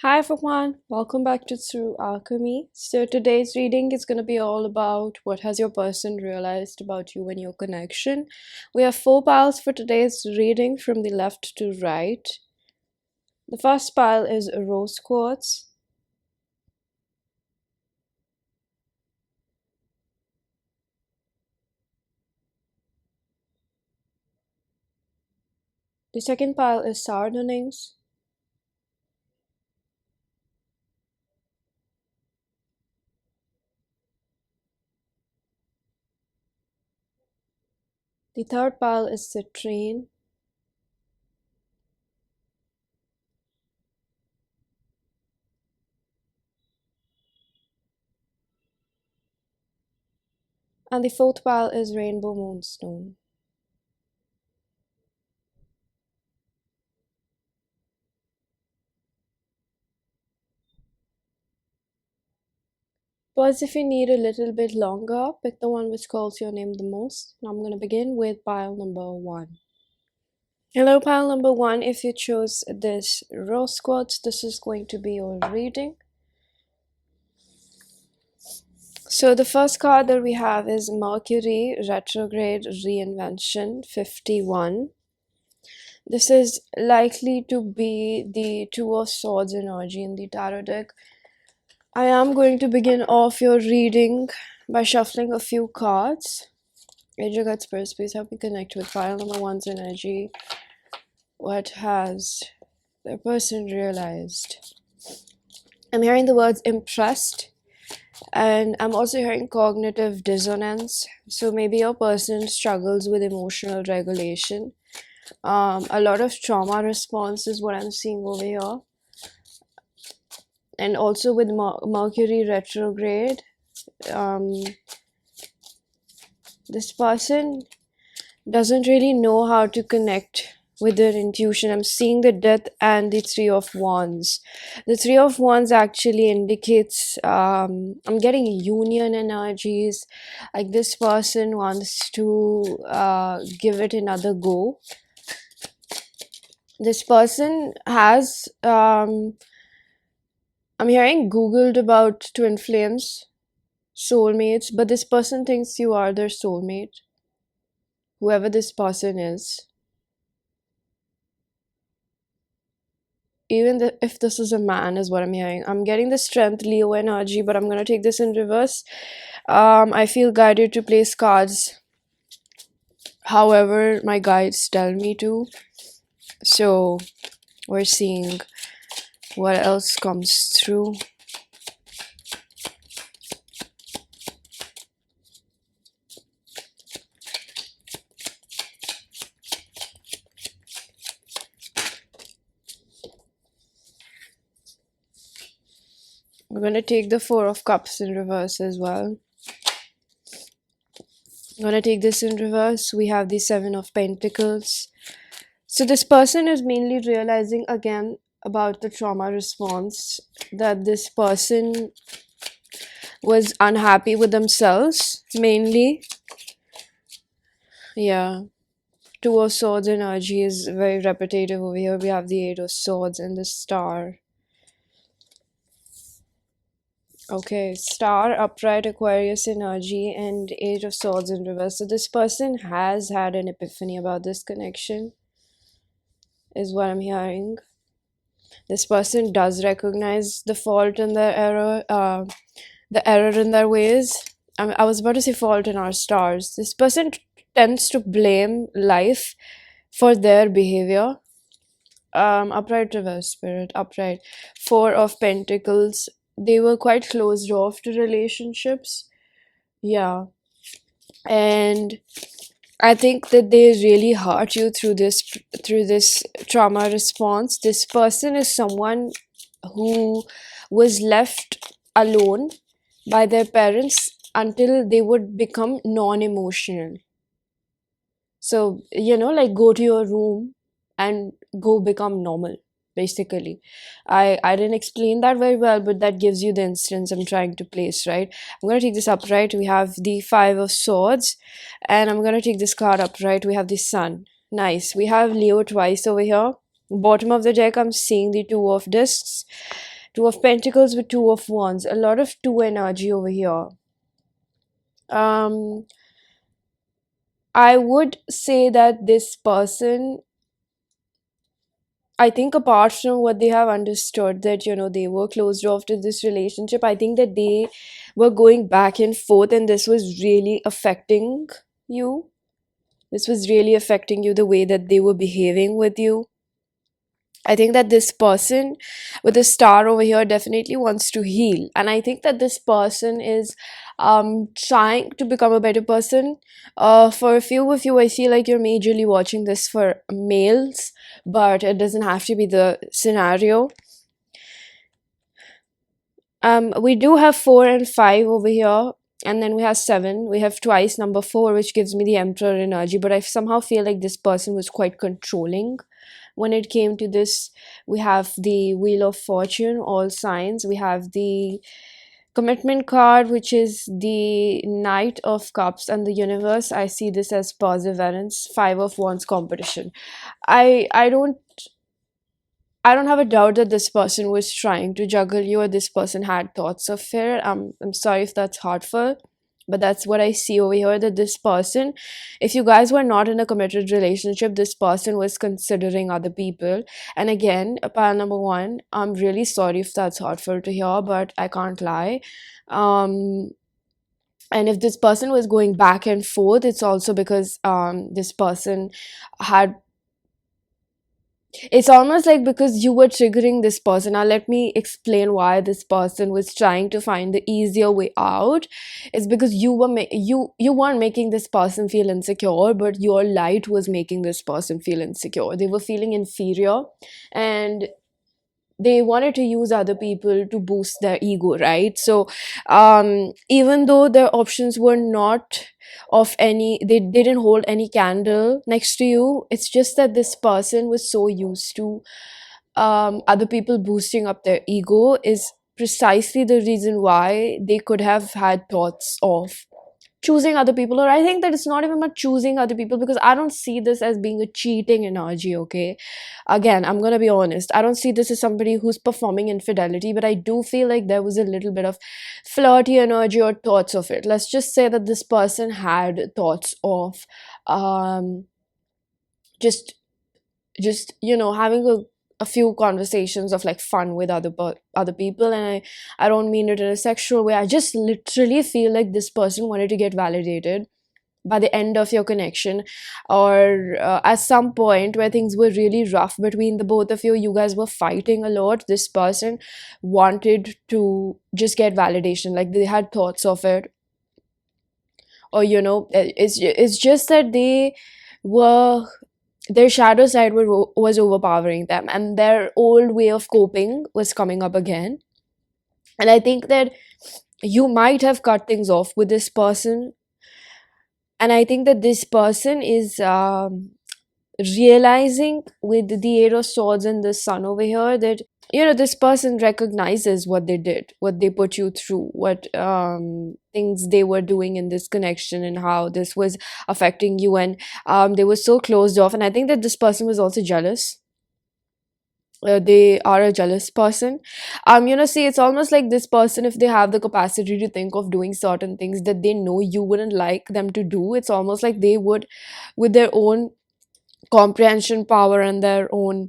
Hi everyone, welcome back to Through Alchemy. So today's reading is going to be all about what has your person realized about you and your connection. We have 4 piles for today's reading from the left to right. The first pile is rose quartz. The second pile is Sardonyx. The third pile is Citrine. And the fourth pile is Rainbow Moonstone. But if you need a little bit longer, pick the one which calls your name the most. Now I'm going to begin with pile number 1. Hello, pile number 1. If you chose this rose quartz, this is going to be your reading. So the first card that we have is Mercury Retrograde Reinvention 51. This is likely to be the Two of Swords energy in the tarot deck. I am going to begin off your reading by shuffling a few cards. Angel Guides Spirits, please help me connect with pile number 1's energy. What has the person realized? I'm hearing the words impressed, and I'm also hearing cognitive dissonance. So maybe your person struggles with emotional regulation. A lot of trauma response is what I'm seeing over here. And also with Mercury retrograde, this person doesn't really know how to connect with their intuition. I'm seeing the Death and the Three of Wands. The Three of Wands actually indicates I'm getting union energies, like this person wants to give it another go. This person has I'm hearing googled about twin flames, soulmates, but this person thinks you are their soulmate, whoever this person is. Even if this is a man is what I'm hearing. I'm getting the Strength Leo energy, but I'm going to take this in reverse. I feel guided to place cards however my guides tell me to. So we're seeing what else comes through. We're going to take the Four of Cups in reverse as well. I'm going to take this in reverse. We have the Seven of Pentacles. So this person is mainly realizing again about the trauma response, that this person was unhappy with themselves mainly. Yeah. Two of Swords energy is very repetitive over here. We have the Eight of Swords and the Star. Okay, Star, upright, Aquarius energy, and Eight of Swords in reverse. So this person has had an epiphany about this connection, is what I'm hearing. This person does recognize the fault in their error, the error in their ways. I was about to say fault in our stars. This person tends to blame life for their behavior. Upright reverse spirit, upright. Four of Pentacles. They were quite closed off to relationships. Yeah. And I think that they really hurt you through this trauma response. This person is someone who was left alone by their parents until they would become non-emotional. So, like go to your room and go become normal, basically. I didn't explain that very well, but that gives you the instance I'm trying to place, right? I'm going to take this upright. We have the Five of Swords, and I'm going to take this card upright. We have the Sun. Nice. We have Leo twice over here. Bottom of the deck, I'm seeing the Two of Discs, Two of Pentacles with Two of Wands. A lot of two energy over here. Um, I would say that this person, I think apart from what they have understood that, they were closed off to this relationship, I think that they were going back and forth and this was really affecting you. This was really affecting you, the way that they were behaving with you. I think that this person with the star over here definitely wants to heal. And I think that this person is trying to become a better person. For a few of you, I feel like you're majorly watching this for males, but it doesn't have to be the scenario. We do have 4 and 5 over here. And then we have 7. We have twice number 4, which gives me the Emperor energy. But I somehow feel like this person was quite controlling when it came to this. We have the Wheel of Fortune, all signs. We have the commitment card, which is the Knight of Cups and the universe. I see this as positive variance. 5 of Wands, competition. I don't have a doubt that this person was trying to juggle you, or this person had thoughts of fear. I'm sorry if that's hurtful, but that's what I see over here, that this person, if you guys were not in a committed relationship, this person was considering other people. And again, pile number 1, I'm really sorry if that's hurtful to hear, but I can't lie. Um, and if this person was going back and forth, it's also because this person had, it's almost like because you were triggering this person. Now let me explain why this person was trying to find the easier way out. It's because you weren't making this person feel insecure, but your light was making this person feel insecure. They were feeling inferior, and they wanted to use other people to boost their ego, right? So even though their options were not of any, they didn't hold any candle next to you, it's just that this person was so used to other people boosting up their ego, is precisely the reason why they could have had thoughts of choosing other people. Or I think that it's not even about choosing other people, because I don't see this as being a cheating energy, okay? Again, I'm gonna be honest, I don't see this as somebody who's performing infidelity, but I do feel like there was a little bit of flirty energy or thoughts of it. Let's just say that this person had thoughts of um just having a few conversations of like fun with other people. And I don't mean it in a sexual way. I just literally feel like this person wanted to get validated by the end of your connection, or at some point where things were really rough between the both of you, you guys were fighting a lot, this person wanted to just get validation, like they had thoughts of it. Or it's just that they were, their shadow side was overpowering them, and their old way of coping was coming up again. And I think that you might have cut things off with this person, and I think that this person is realizing with the 8 of Swords and the Sun over here that this person recognizes what they did, what they put you through, what things they were doing in this connection, and how this was affecting you. And they were so closed off, and I think that this person was also jealous. They are a jealous person. See, it's almost like this person, if they have the capacity to think of doing certain things that they know you wouldn't like them to do, it's almost like they would, with their own comprehension power and their own,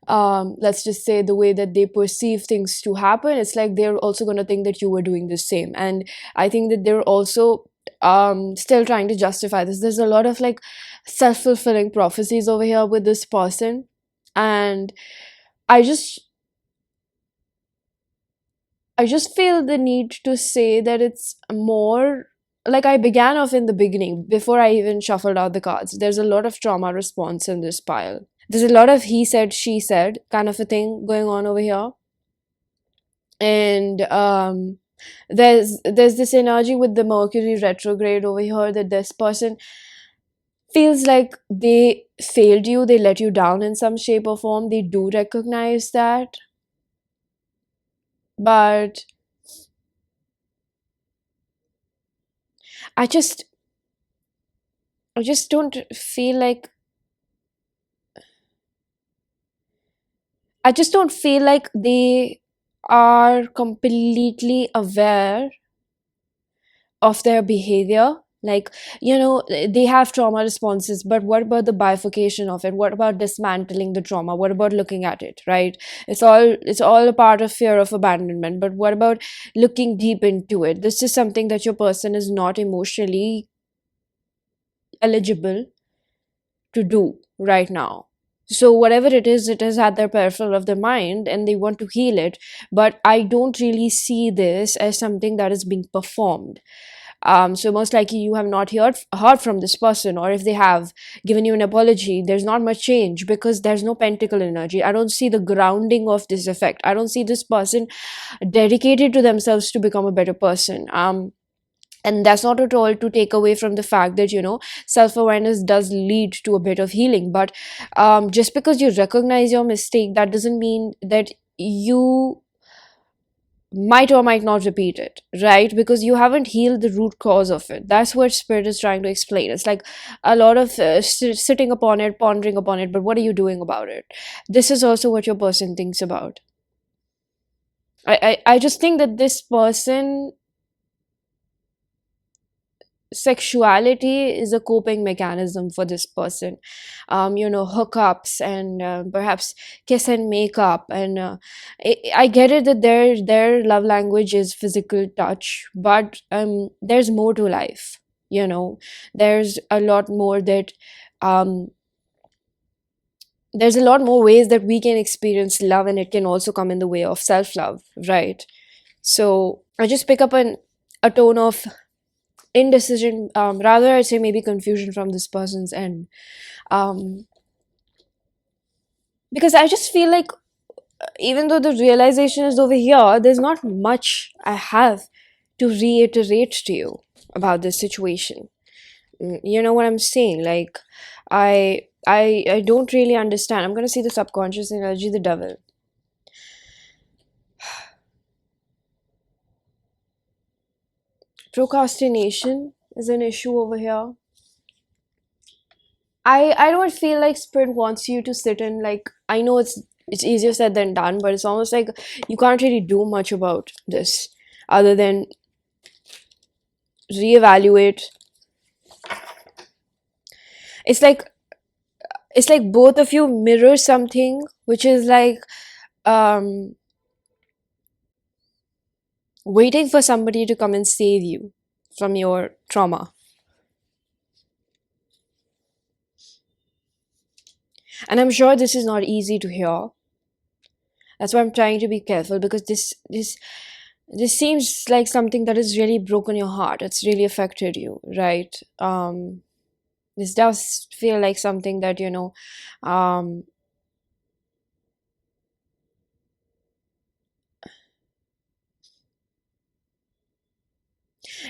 let's just say, the way that they perceive things to happen, it's like they're also going to think that you were doing the same. And I think that they're also still trying to justify this. There's a lot of like self-fulfilling prophecies over here with this person. And I just I just feel the need to say that it's more like I began off in the beginning before I even shuffled out the cards. There's a lot of trauma response in this pile. There's a lot of he said, she said kind of a thing going on over here. And there's this energy with the Mercury retrograde over here, that this person feels like they failed you, they let you down in some shape or form. They do recognize that. But I just I just don't feel like I just don't feel like they are completely aware of their behavior. Like, they have trauma responses, but what about the bifurcation of it? What about dismantling the trauma? What about looking at it, right? It's all a part of fear of abandonment, but what about looking deep into it? This is something that your person is not emotionally eligible to do right now. So whatever it is at their peripheral of their mind, and they want to heal it. But I don't really see this as something that is being performed. So most likely you have not heard from this person, or if they have given you an apology, there's not much change, because there's no pentacle energy. I don't see the grounding of this effect. I don't see this person dedicated to themselves to become a better person. And that's not at all to take away from the fact that self-awareness does lead to a bit of healing. But just because you recognize your mistake, that doesn't mean that you might or might not repeat it, right? Because you haven't healed the root cause of it. That's what spirit is trying to explain. It's like a lot of sitting upon it, pondering upon it, but what are you doing about it? This is also what your person thinks about. I just think that this person, sexuality is a coping mechanism for this person. Hookups, and perhaps kiss and makeup. And I get it that their love language is physical touch, but there's more to life. There's a lot more that um there's a lot more ways that we can experience love, and it can also come in the way of self-love, right? So I just pick up a tone of indecision, rather I'd say maybe confusion from this person's end. um because I just feel like, even though the realization is over here, there's not much I have to reiterate to you about this situation. You know what I'm saying? Like, I don't really understand. I'm gonna see the subconscious energy, the devil. Procrastination is an issue over here. I don't feel like spirit wants you to sit in, like, I know it's easier said than done, but it's almost like you can't really do much about this other than reevaluate. It's like both of you mirror something, which is like um waiting for somebody to come and save you from your trauma. And I'm sure this is not easy to hear. That's why I'm trying to be careful, because this seems like something that has really broken your heart. It's really affected you, right? This does feel like something that um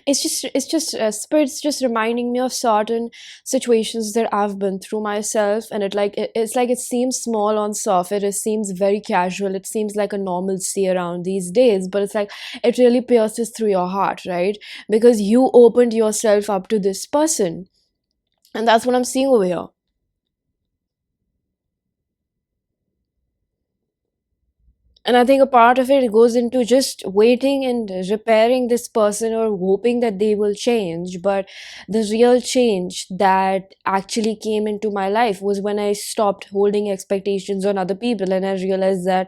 it's just spirits just reminding me of certain situations that I've been through myself, and it's like it seems small on surface, it seems very casual, it seems like a normalcy around these days, but it's like it really pierces through your heart, right? Because you opened yourself up to this person, and that's what I'm seeing over here. And I think a part of it goes into just waiting and repairing this person, or hoping that they will change. But the real change that actually came into my life was when I stopped holding expectations on other people, and I realized that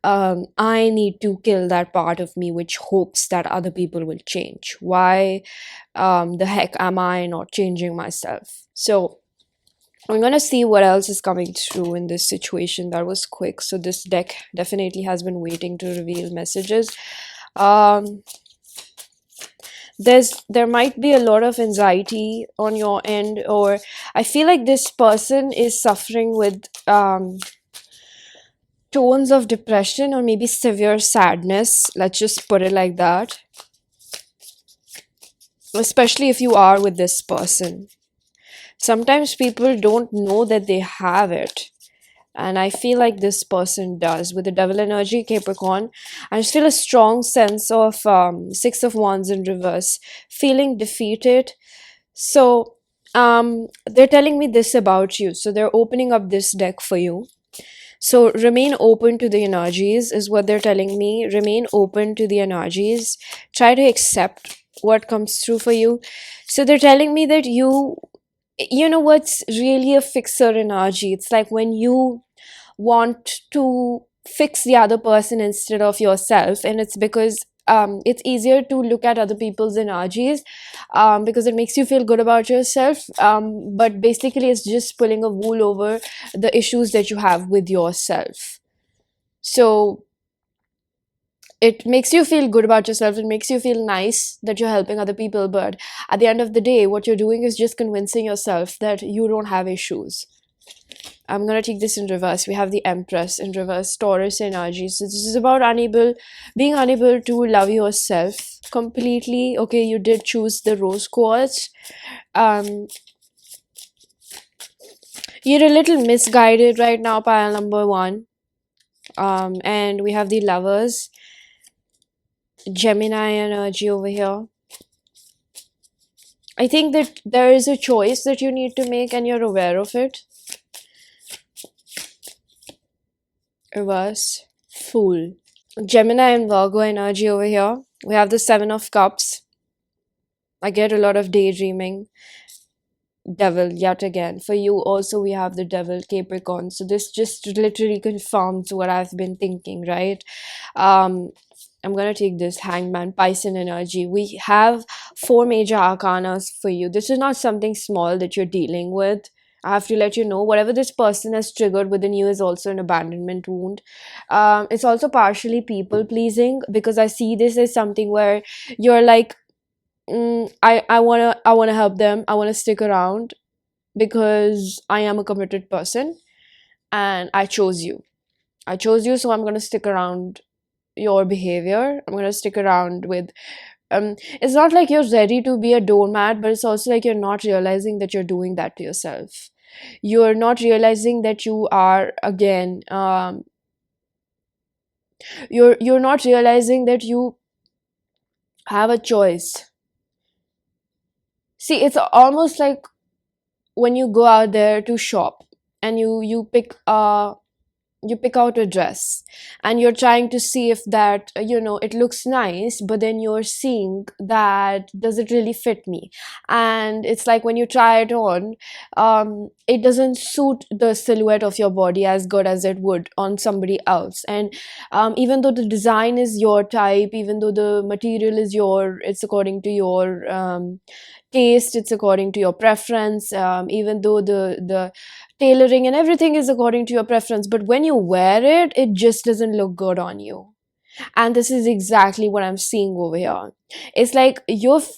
I need to kill that part of me which hopes that other people will change. Why the heck am I not changing myself? So I'm gonna see what else is coming through in this situation. That was quick. So this deck definitely has been waiting to reveal messages. Um, there might be a lot of anxiety on your end, or I feel like this person is suffering with tones of depression, or maybe severe sadness. Let's just put it like that. Especially if you are with this person. Sometimes people don't know that they have it, and I feel like this person does. With the devil energy, Capricorn, I just feel a strong sense of Six of Wands in reverse, feeling defeated. So they're telling me this about you, so they're opening up this deck for you. So remain open to the energies is what they're telling me. Remain open to the energies. Try to accept what comes through for you. So they're telling me that you know what's really a fixer energy. It's like when you want to fix the other person instead of yourself, and it's because it's easier to look at other people's energies because it makes you feel good about yourself, but basically it's just pulling a wool over the issues that you have with yourself. So it makes you feel good about yourself, it makes you feel nice that you're helping other people, but at the end of the day what you're doing is just convincing yourself that you don't have issues. I'm gonna take this in reverse. We have the Empress in reverse, Taurus energy. So this is about being unable to love yourself completely. Okay, you did choose the rose quartz. Um, you're a little misguided right now, pile number one. And we have the Lovers, Gemini energy over here. I think that there is a choice that you need to make, and you're aware of it. Reverse, Fool. Gemini and Virgo energy over here. We have the Seven of Cups. I get a lot of daydreaming. Devil yet again. For you also we have the Devil, Capricorn. So this just literally confirms what I've been thinking, right? Um, I'm gonna take this Hangman, Pisces energy. We have four major arcanas for you. This is not something small that you're dealing with. I have to let you know whatever this person has triggered within you is also an abandonment wound. It's also partially people pleasing, because I see this as something where you're like, I wanna help them. I wanna stick around because I am a committed person and I chose you. I chose you, so I'm gonna stick around your behavior. I'm gonna stick around with it's not like you're ready to be a doormat, but it's also like you're not realizing that you're doing that to yourself. You're not realizing that you are again you're not realizing that you have a choice. See, it's almost like when you go out there to shop and you pick out a dress and you're trying to see if that it looks nice, but then you're seeing that does it really fit me, and it's like when you try it on, it doesn't suit the silhouette of your body as good as it would on somebody else. And even though the design is your type, even though the material is it's according to your taste, it's according to your preference, even though the tailoring and everything is according to your preference, but when you wear it, it just doesn't look good on you. And this is exactly what I'm seeing over here. It's like you've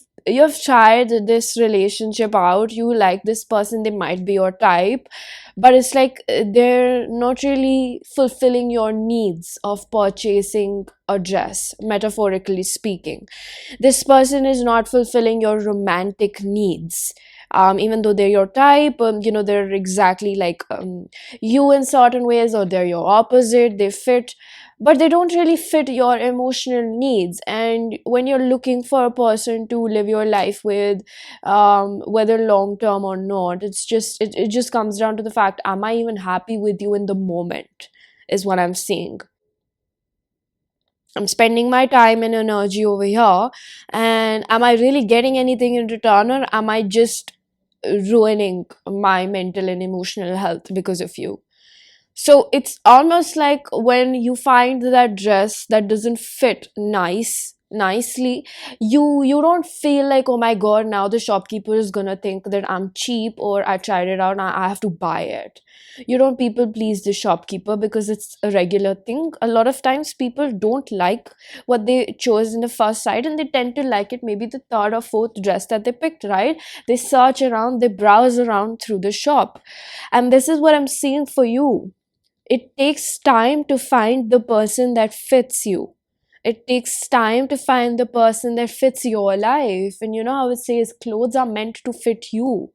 tried this relationship out, you like this person, they might be your type, but it's like they're not really fulfilling your needs of purchasing a dress, metaphorically speaking. This person is not fulfilling your romantic needs. Even though they're your type, they're exactly like you in certain ways, or they're your opposite, they fit, but they don't really fit your emotional needs. And when you're looking for a person to live your life with, whether long term or not, it just comes down to the fact, am I even happy with you in the moment, is what I'm seeing. I'm spending my time and energy over here, and am I really getting anything in return, or am I just ruining my mental and emotional health because of you? So it's almost like when you find that dress that doesn't fit nicely, you don't feel like, oh my god, now the shopkeeper is gonna think that I'm cheap, or I tried it out and I have to buy it. You don't people please the shopkeeper because it's a regular thing. A lot of times people don't like what they chose in the first sight, and they tend to like it maybe the third or fourth dress that they picked, right? They search around, they browse around through the shop. And this is what I'm seeing for you. It takes time to find the person that fits you. It takes time to find the person that fits your life. And you know how it says clothes are meant to fit you.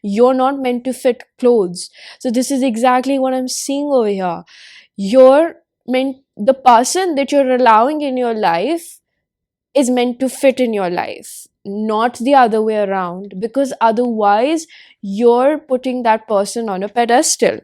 You're not meant to fit clothes. So this is exactly what I'm seeing over here. You're meant, the person that you're allowing in your life is meant to fit in your life, not the other way around, because otherwise you're putting that person on a pedestal.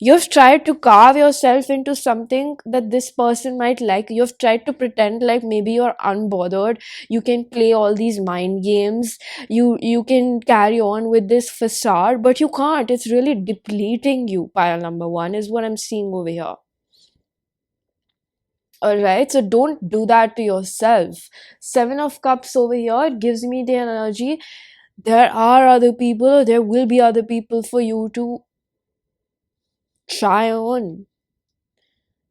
You've tried to carve yourself into something that this person might like. You've tried to pretend like maybe you're unbothered. You can play all these mind games. You can carry on with this facade, but you can't. It's really depleting you. Pile number one is what I'm seeing over here. All right, so don't do that to yourself. Seven of Cups over here, it gives me the energy. There are other people, there will be other people for you to try on.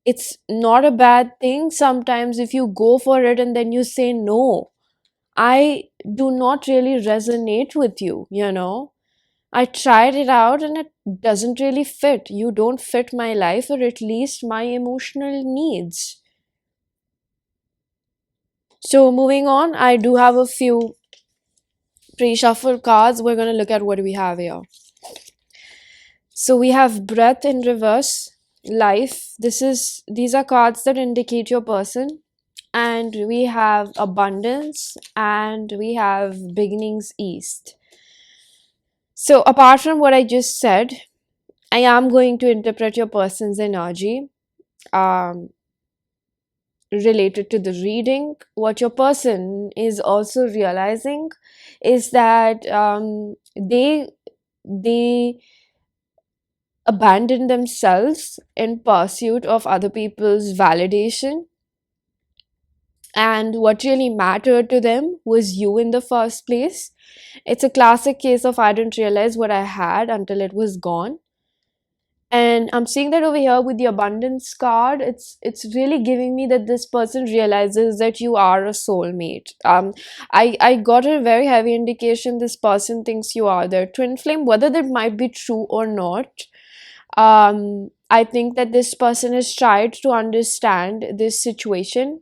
It's not a bad thing sometimes if you go for it and then you say no. I do not really resonate with you, you know. I tried it out and it doesn't really fit. You don't fit my life, or at least my emotional needs. So moving on, I do have a few pre-shuffle cards. We're going to look at what we have here. So we have breath in reverse, life. These are cards that indicate your person. And we have abundance, and we have beginnings east. So apart from what I just said, I am going to interpret your person's energy um, related to the reading. What your person is also realizing is that they abandon themselves in pursuit of other people's validation, and what really mattered to them was you in the first place. It's a classic case of I didn't realize what I had until it was gone. And I'm seeing that over here with the abundance card. It's really giving me that this person realizes that you are a soulmate. I got a very heavy indication this person thinks you are their twin flame. Whether that might be true or not, I think that this person has tried to understand this situation,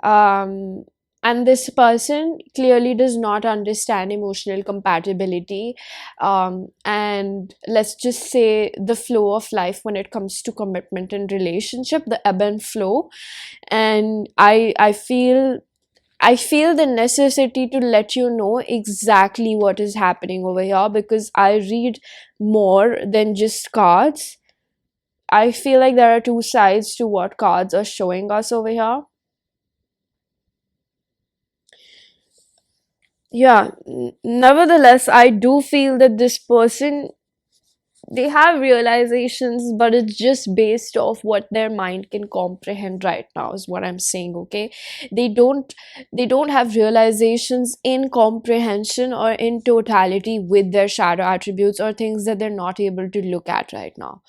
um, and this person clearly does not understand emotional compatibility, and let's just say the flow of life when it comes to commitment and relationship, the ebb and flow. And I feel the necessity to let you know exactly what is happening over here, because I read more than just cards. I feel like there are two sides to what cards are showing us over here. Yeah, nevertheless, I do feel that this person, they have realizations, but it's just based off what their mind can comprehend right now, is what I'm saying. Okay, they don't have realizations in comprehension or in totality with their shadow attributes, or things that they're not able to look at right now.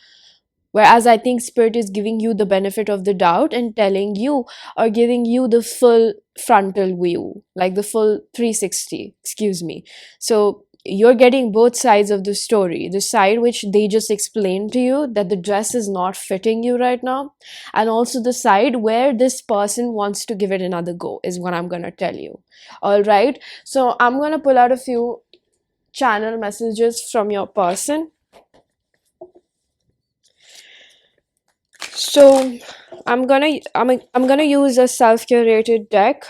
Whereas I think spirit is giving you the benefit of the doubt and telling you, or giving you the full frontal view, like the full 360, excuse me. So you're getting both sides of the story, the side which they just explained to you that the dress is not fitting you right now, and also the side where this person wants to give it another go, is what I'm going to tell you. All right. So I'm going to pull out a few channel messages from your person. So I'm gonna use a self-curated deck.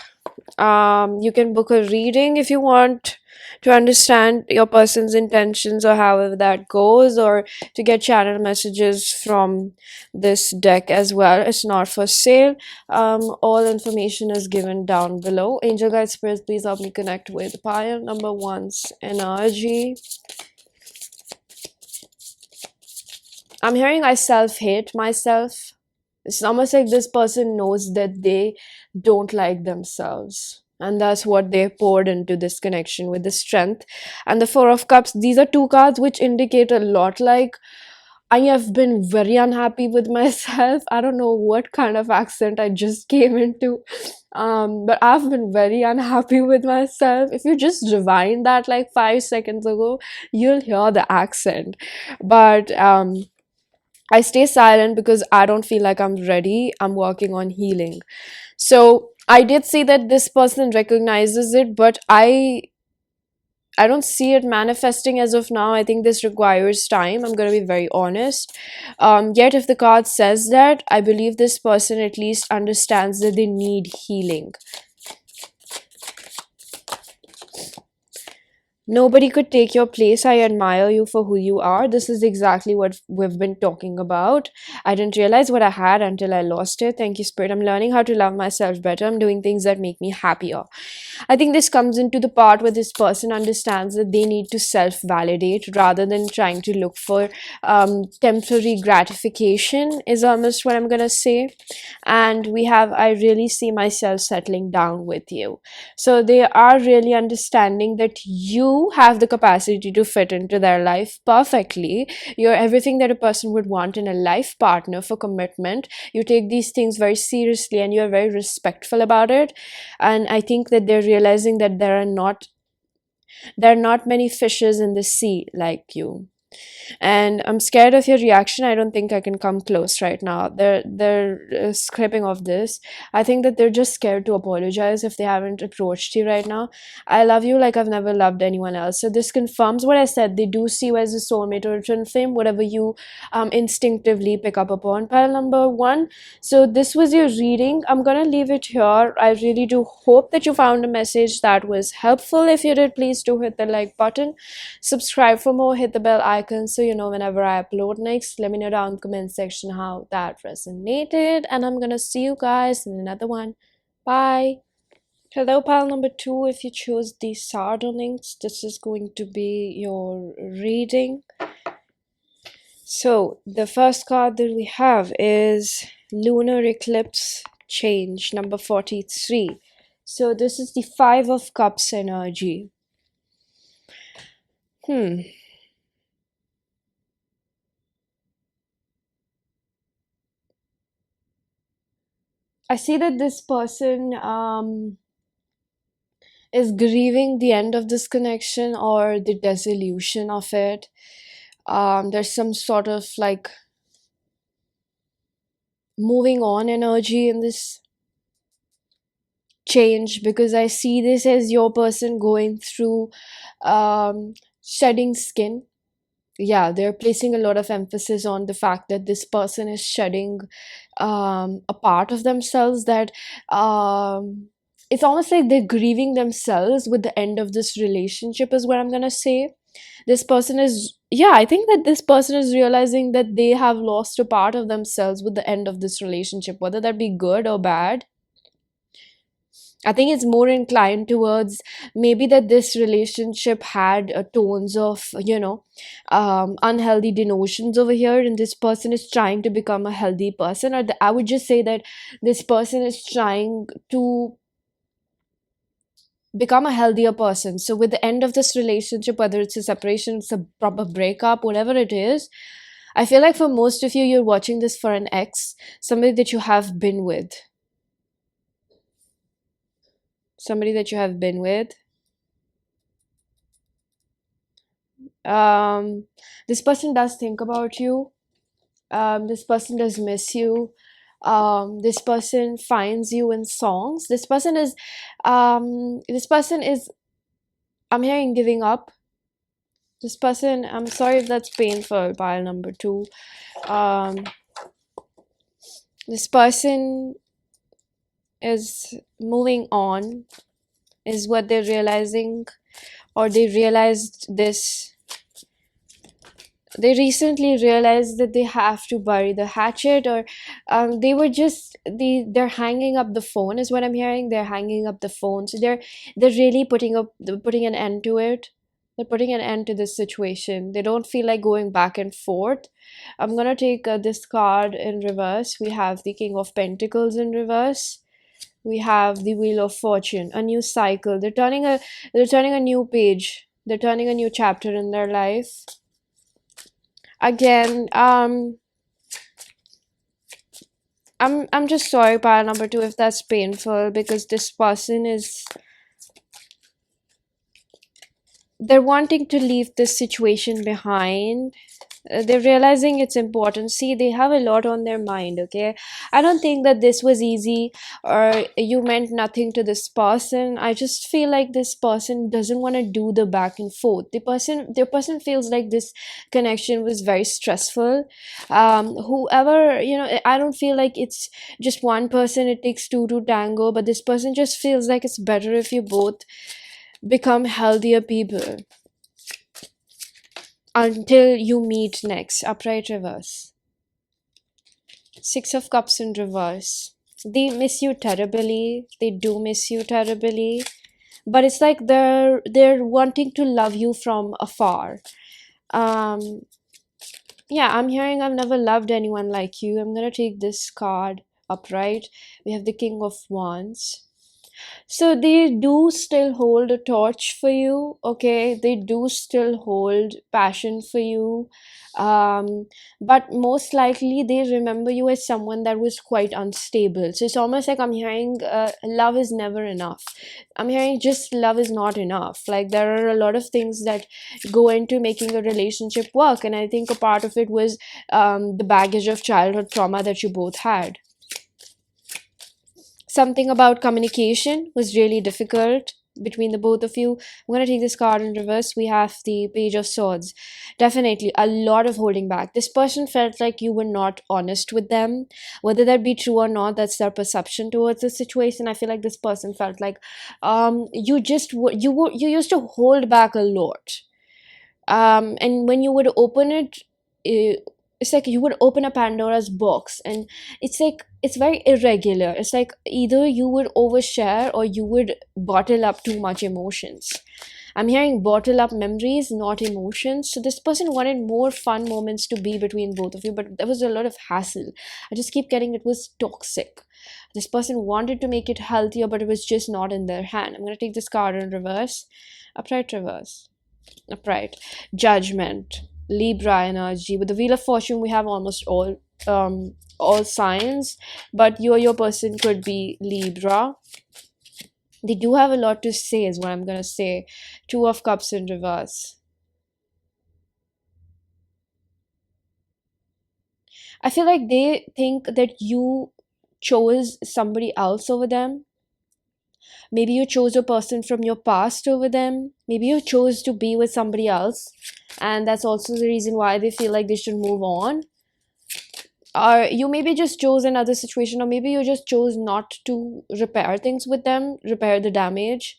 You can book a reading if you want to understand your person's intentions, or however that goes, or to get channel messages from this deck as well. It's not for sale. All information is given down below. Angel guide spirits, please help me connect with pile number one's energy. I'm hearing I self-hate myself. It's almost like this person knows that they don't like themselves. And that's what they poured into this connection with the strength. And the Four of Cups, these are two cards which indicate a lot like I have been very unhappy with myself. I don't know what kind of accent I just came into. But I've been very unhappy with myself. If you just rewind that like 5 seconds ago, you'll hear the accent. But I stay silent because I don't feel like I'm ready. I'm working on healing. So I did see that this person recognizes it, but I don't see it manifesting as of now. I think this requires time. I'm going to be very honest. Yet, if the card says that, I believe this person at least understands that they need healing. Nobody could take your place. I admire you for who you are. This is exactly what we've been talking about. I didn't realize what I had until I lost it. Thank you, Spirit. I'm learning how to love myself better. I'm doing things that make me happier. I think this comes into the part where this person understands that they need to self validate rather than trying to look for temporary gratification, is almost what I'm going to say. And we have, I really see myself settling down with you. So they are really understanding that you have the capacity to fit into their life perfectly. You're everything that a person would want in a life partner for commitment. You take these things very seriously and you're very respectful about it. And I think that they're realizing that there are not many fishes in the sea like you, and I'm scared of your reaction. I don't think I can come close right now. They're scraping off this. I think that they're just scared to apologize if they haven't approached you right now. I love you like I've never loved anyone else. So this confirms what I said. They do see you as a soulmate or a twin flame, whatever you instinctively pick up upon. Pile number one. So this was your reading. I'm gonna leave it here. I really do hope that you found a message that was helpful. If you did, please do hit the like button. Subscribe for more, hit the bell icon so you know whenever I upload next. Let me know down in the comment section how that resonated, and I'm gonna see you guys in another one. Bye. Hello, pile number two. If you chose the Sardonyx, this is going to be your reading. So the first card that we have is Lunar Eclipse Change number 43. So this is the Five of Cups energy. I see that this person is grieving the end of this connection or the dissolution of it. There's some sort of like moving on energy in this change, because I see this as your person going through shedding skin. Yeah, they're placing a lot of emphasis on the fact that this person is shedding a part of themselves that it's almost like they're grieving themselves with the end of this relationship, is what I'm gonna say. This person is, yeah, I think that this person is realizing that they have lost a part of themselves with the end of this relationship, whether that be good or bad. I think it's more inclined towards maybe that this relationship had tones of, unhealthy denotions over here, and this person is trying to become a healthy person. Or I would just say that this person is trying to become a healthier person. So, with the end of this relationship, whether it's a separation, it's a proper breakup, whatever it is, I feel like for most of you, you're watching this for an ex, somebody that you have been with. Somebody that you have been with. This person does think about you. This person does miss you. This person finds you in songs. This person is I'm hearing giving up. This person, I'm sorry if that's painful, pile number two. This person is moving on, is what they're realizing, or they realized this. They recently realized that they have to bury the hatchet, or they were just they're hanging up the phone, is what I'm hearing. They're hanging up the phone, so they're really putting an end to it. They're putting an end to this situation. They don't feel like going back and forth. I'm gonna take this card in reverse. We have the King of Pentacles in reverse. We have the Wheel of Fortune, a new cycle. They're turning a new page. They're turning a new chapter in their life. Again, I'm just sorry, pile number two, if that's painful, because this person is, they're wanting to leave this situation behind. They're realizing it's important. See, they have a lot on their mind, okay? I don't think that this was easy or you meant nothing to this person. I just feel like this person doesn't want to do the back and forth. The person feels like this connection was very stressful. Whoever, I don't feel like it's just one person. It takes two to tango, but this person just feels like it's better if you both become healthier people until you meet next. Upright reverse. Six of Cups in reverse. They miss you terribly. They do miss you terribly. But it's like they're wanting to love you from afar. Um, yeah, I'm hearing I've never loved anyone like you. I'm gonna take this card upright. We have the King of Wands. So they do still hold a torch for you, okay? They do still hold passion for you. Um, but most likely they remember you as someone that was quite unstable. So it's almost like I'm hearing love is never enough. I'm hearing just love is not enough. Like there are a lot of things that go into making a relationship work. And I think a part of it was the baggage of childhood trauma that you both had. Something about communication was really difficult between the both of you. I'm going to take this card in reverse. We have the Page of Swords. Definitely a lot of holding back. This person felt like you were not honest with them. Whether that be true or not, that's their perception towards the situation. I feel like this person felt like you just you used to hold back a lot. And when you would open it, it's like you would open a Pandora's box, and it's like it's very irregular. It's like either you would overshare or you would bottle up too much emotions. I'm hearing bottle up memories, not emotions. So this person wanted more fun moments to be between both of you, but there was a lot of hassle. I just keep getting it was toxic. This person wanted to make it healthier, but it was just not in their hand. I'm going to take this card in reverse. Upright reverse. Upright. Judgment. Libra energy. With the Wheel of Fortune, we have almost all signs, but your person could be Libra. They do have a lot to say, is what I'm gonna say. Two of Cups in reverse. I feel like they think that you chose somebody else over them. Maybe you chose a person from your past over them. Maybe you chose to be with somebody else, and that's also the reason why they feel like they should move on. Or you maybe just chose another situation, or maybe you just chose not to repair things with them, repair the damage.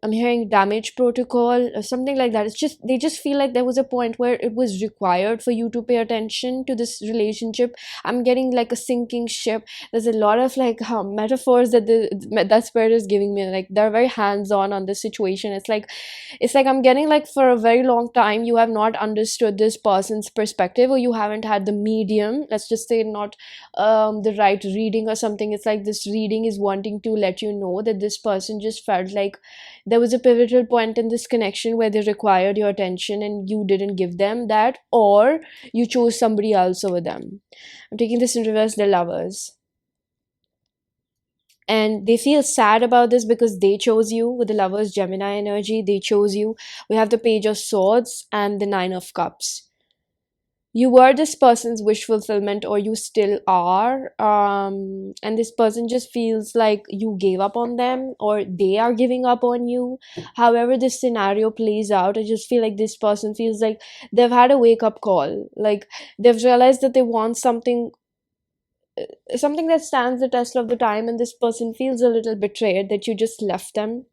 I'm hearing damage protocol or something like that. It's just they just feel like there was a point where it was required for you to pay attention to this relationship. I'm getting like a sinking ship. There's a lot of like metaphors that that spirit is giving me. Like they're very hands on this situation. It's like I'm getting like for a very long time you have not understood this person's perspective, or you haven't had the medium. Let's just say not the right reading or something. It's like this reading is wanting to let you know that this person just felt like there was a pivotal point in this connection where they required your attention and you didn't give them that, or you chose somebody else over them. I'm taking this in reverse. The Lovers, and they feel sad about this because they chose you. With the Lovers, Gemini energy, they chose you. We have the Page of Swords and the Nine of Cups. You were this person's wish fulfillment, or you still are, and this person just feels like you gave up on them, or they are giving up on you. However this scenario plays out, I just feel like this person feels like they've had a wake-up call. Like they've realized that they want something that stands the test of the time, and this person feels a little betrayed that you just left them.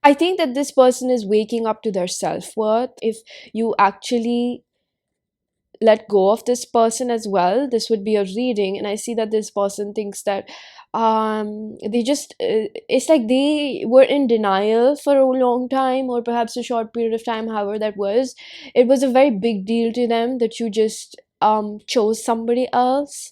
I think that this person is waking up to their self-worth. If you actually let go of this person as well, this would be a reading, and I see that this person thinks that they just it's like they were in denial for a long time, or perhaps a short period of time, however that was. It was a very big deal to them that you just chose somebody else.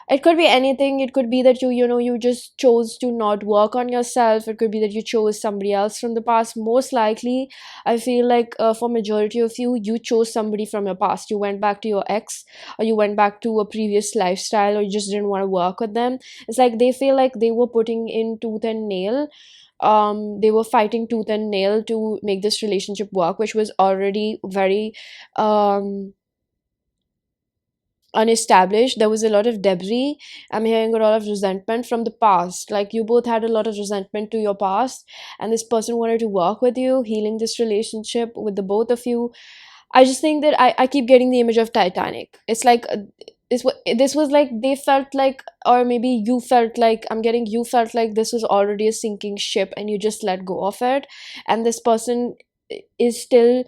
It could be anything. It could be that you just chose to not work on yourself. It could be that you chose somebody else from the past. Most likely I feel like for majority of you chose somebody from your past. You went back to your ex, or you went back to a previous lifestyle, or you just didn't want to work with them. It's like they feel like they were putting in tooth and nail. They were fighting tooth and nail to make this relationship work, which was already very um unestablished. There was a lot of debris. I'm hearing a lot of resentment from the past. Like you both had a lot of resentment to your past, and this person wanted to work with you, healing this relationship with the both of you. I just think that I keep getting the image of Titanic. It's like this was like they felt like, or maybe you felt like, I'm getting, you felt like this was already a sinking ship and you just let go of it, and is still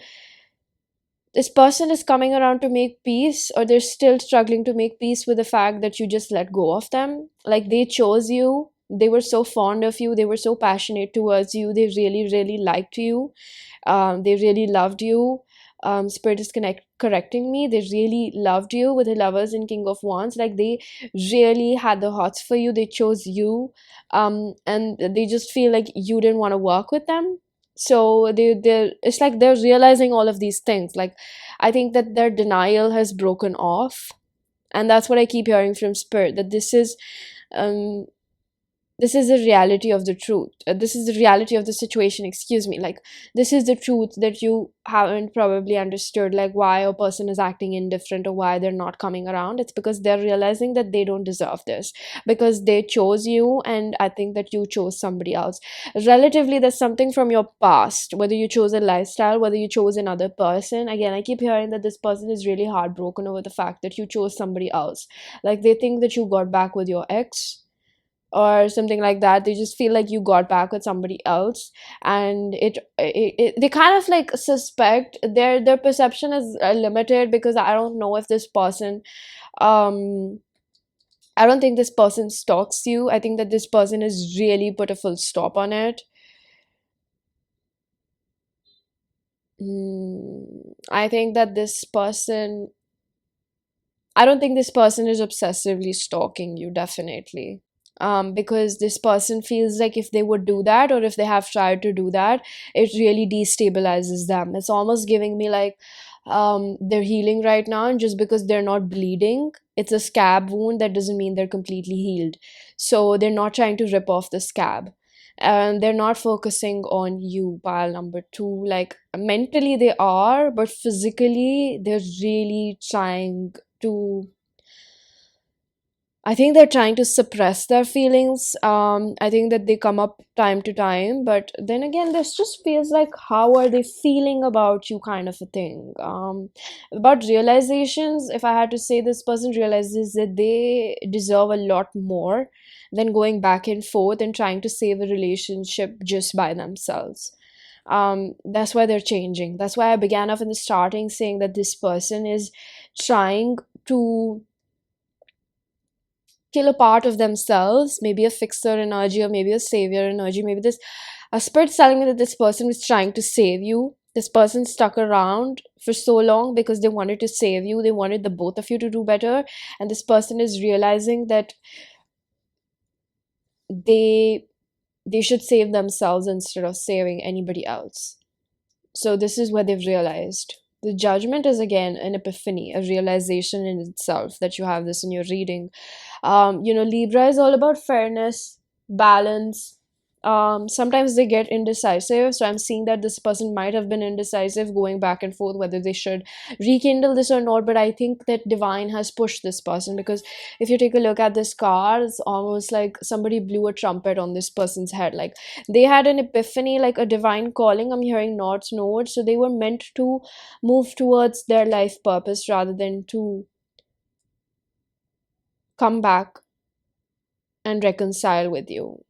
this person is coming around to make peace, or they're still struggling to make peace with the fact that you just let go of them. Like, they chose you, they were so fond of you, they were so passionate towards you, they really really liked you, they really loved you. Spirit is correcting me, they really loved you with the Lovers and King of Wands. Like, they really had the hots for you, they chose you, and they just feel like you didn't want to work with them. So they're it's like they're realizing all of these things. Like, I think that their denial has broken off, and that's what I keep hearing from Spirit, that um this is the reality of the truth. This is the reality of the situation, excuse me. Like, this is the truth that you haven't probably understood, like why a person is acting indifferent or why they're not coming around. It's because they're realizing that they don't deserve this, because they chose you, and I think that you chose somebody else. Relatively, there's something from your past, whether you chose a lifestyle, whether you chose another person. Again, I keep hearing that this person is really heartbroken over the fact that you chose somebody else. Like, they think that you got back with your ex or something like that. They just feel like you got back with somebody else, and they kind of like suspect, their perception is limited, because I don't know if this person, um I don't think this person stalks you. I think that this person has really put a full stop on it. I think that this person, I don't think this person is obsessively stalking you, definitely. Because this person feels like if they would do that, or if they have tried to do that, it really destabilizes them. It's almost giving me like, they're healing right now, and just because they're not bleeding, it's a scab wound, that doesn't mean they're completely healed. So they're not trying to rip off the scab, and they're not focusing on you, pile number two. Like, mentally they are, but physically they're really trying to, I think they're trying to suppress their feelings. I think that they come up time to time, but then again, this just feels like, how are they feeling about you, kind of a thing. About realizations, if I had to say, this person realizes that they deserve a lot more than going back and forth and trying to save a relationship just by themselves. That's why they're changing. That's why I began off in the starting saying that this person is trying to kill a part of themselves, maybe a fixer energy, or maybe a savior energy. Maybe this, a spirit's telling me that this person was trying to save you. This person stuck around for so long because they wanted to save you. They wanted the both of you to do better. And this person is realizing that they they should save themselves instead of saving anybody else. So this is what they've realized. The Judgment is again an epiphany, a realization in itself, that you have this in your reading. Libra is all about fairness, balance. Sometimes they get indecisive, so I'm seeing that this person might have been indecisive, going back and forth whether they should rekindle this or not. But I think that divine has pushed this person, because if you take a look at this card, it's almost like somebody blew a trumpet on this person's head. Like, they had an epiphany, like a divine calling. I'm hearing north node, so they were meant to move towards their life purpose rather than to come back and reconcile with you.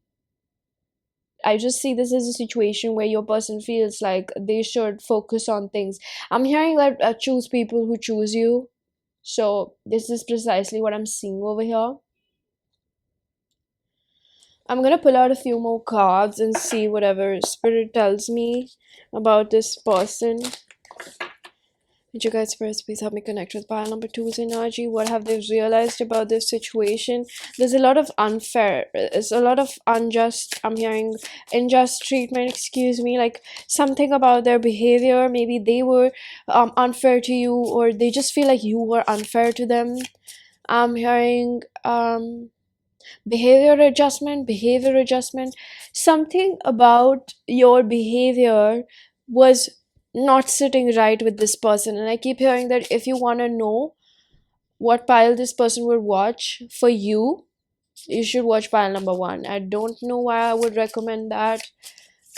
I just see this as a situation where your person feels like they should focus on things. I'm hearing that choose people who choose you. So this is precisely what I'm seeing over here. I'm gonna pull out a few more cards and see whatever spirit tells me about this person. Would you guys first please help me connect with pile number two's energy? What have they realized about this situation? There's a lot of unfair, there's a lot of unjust, I'm hearing unjust treatment, excuse me, like something about their behavior. Maybe they were unfair to you, or they just feel like you were unfair to them. I'm hearing behavior adjustment. Something about your behavior was not sitting right with this person, and I keep hearing that if you want to know what pile this person would watch for you, you should watch pile number one. I don't know why I would recommend that,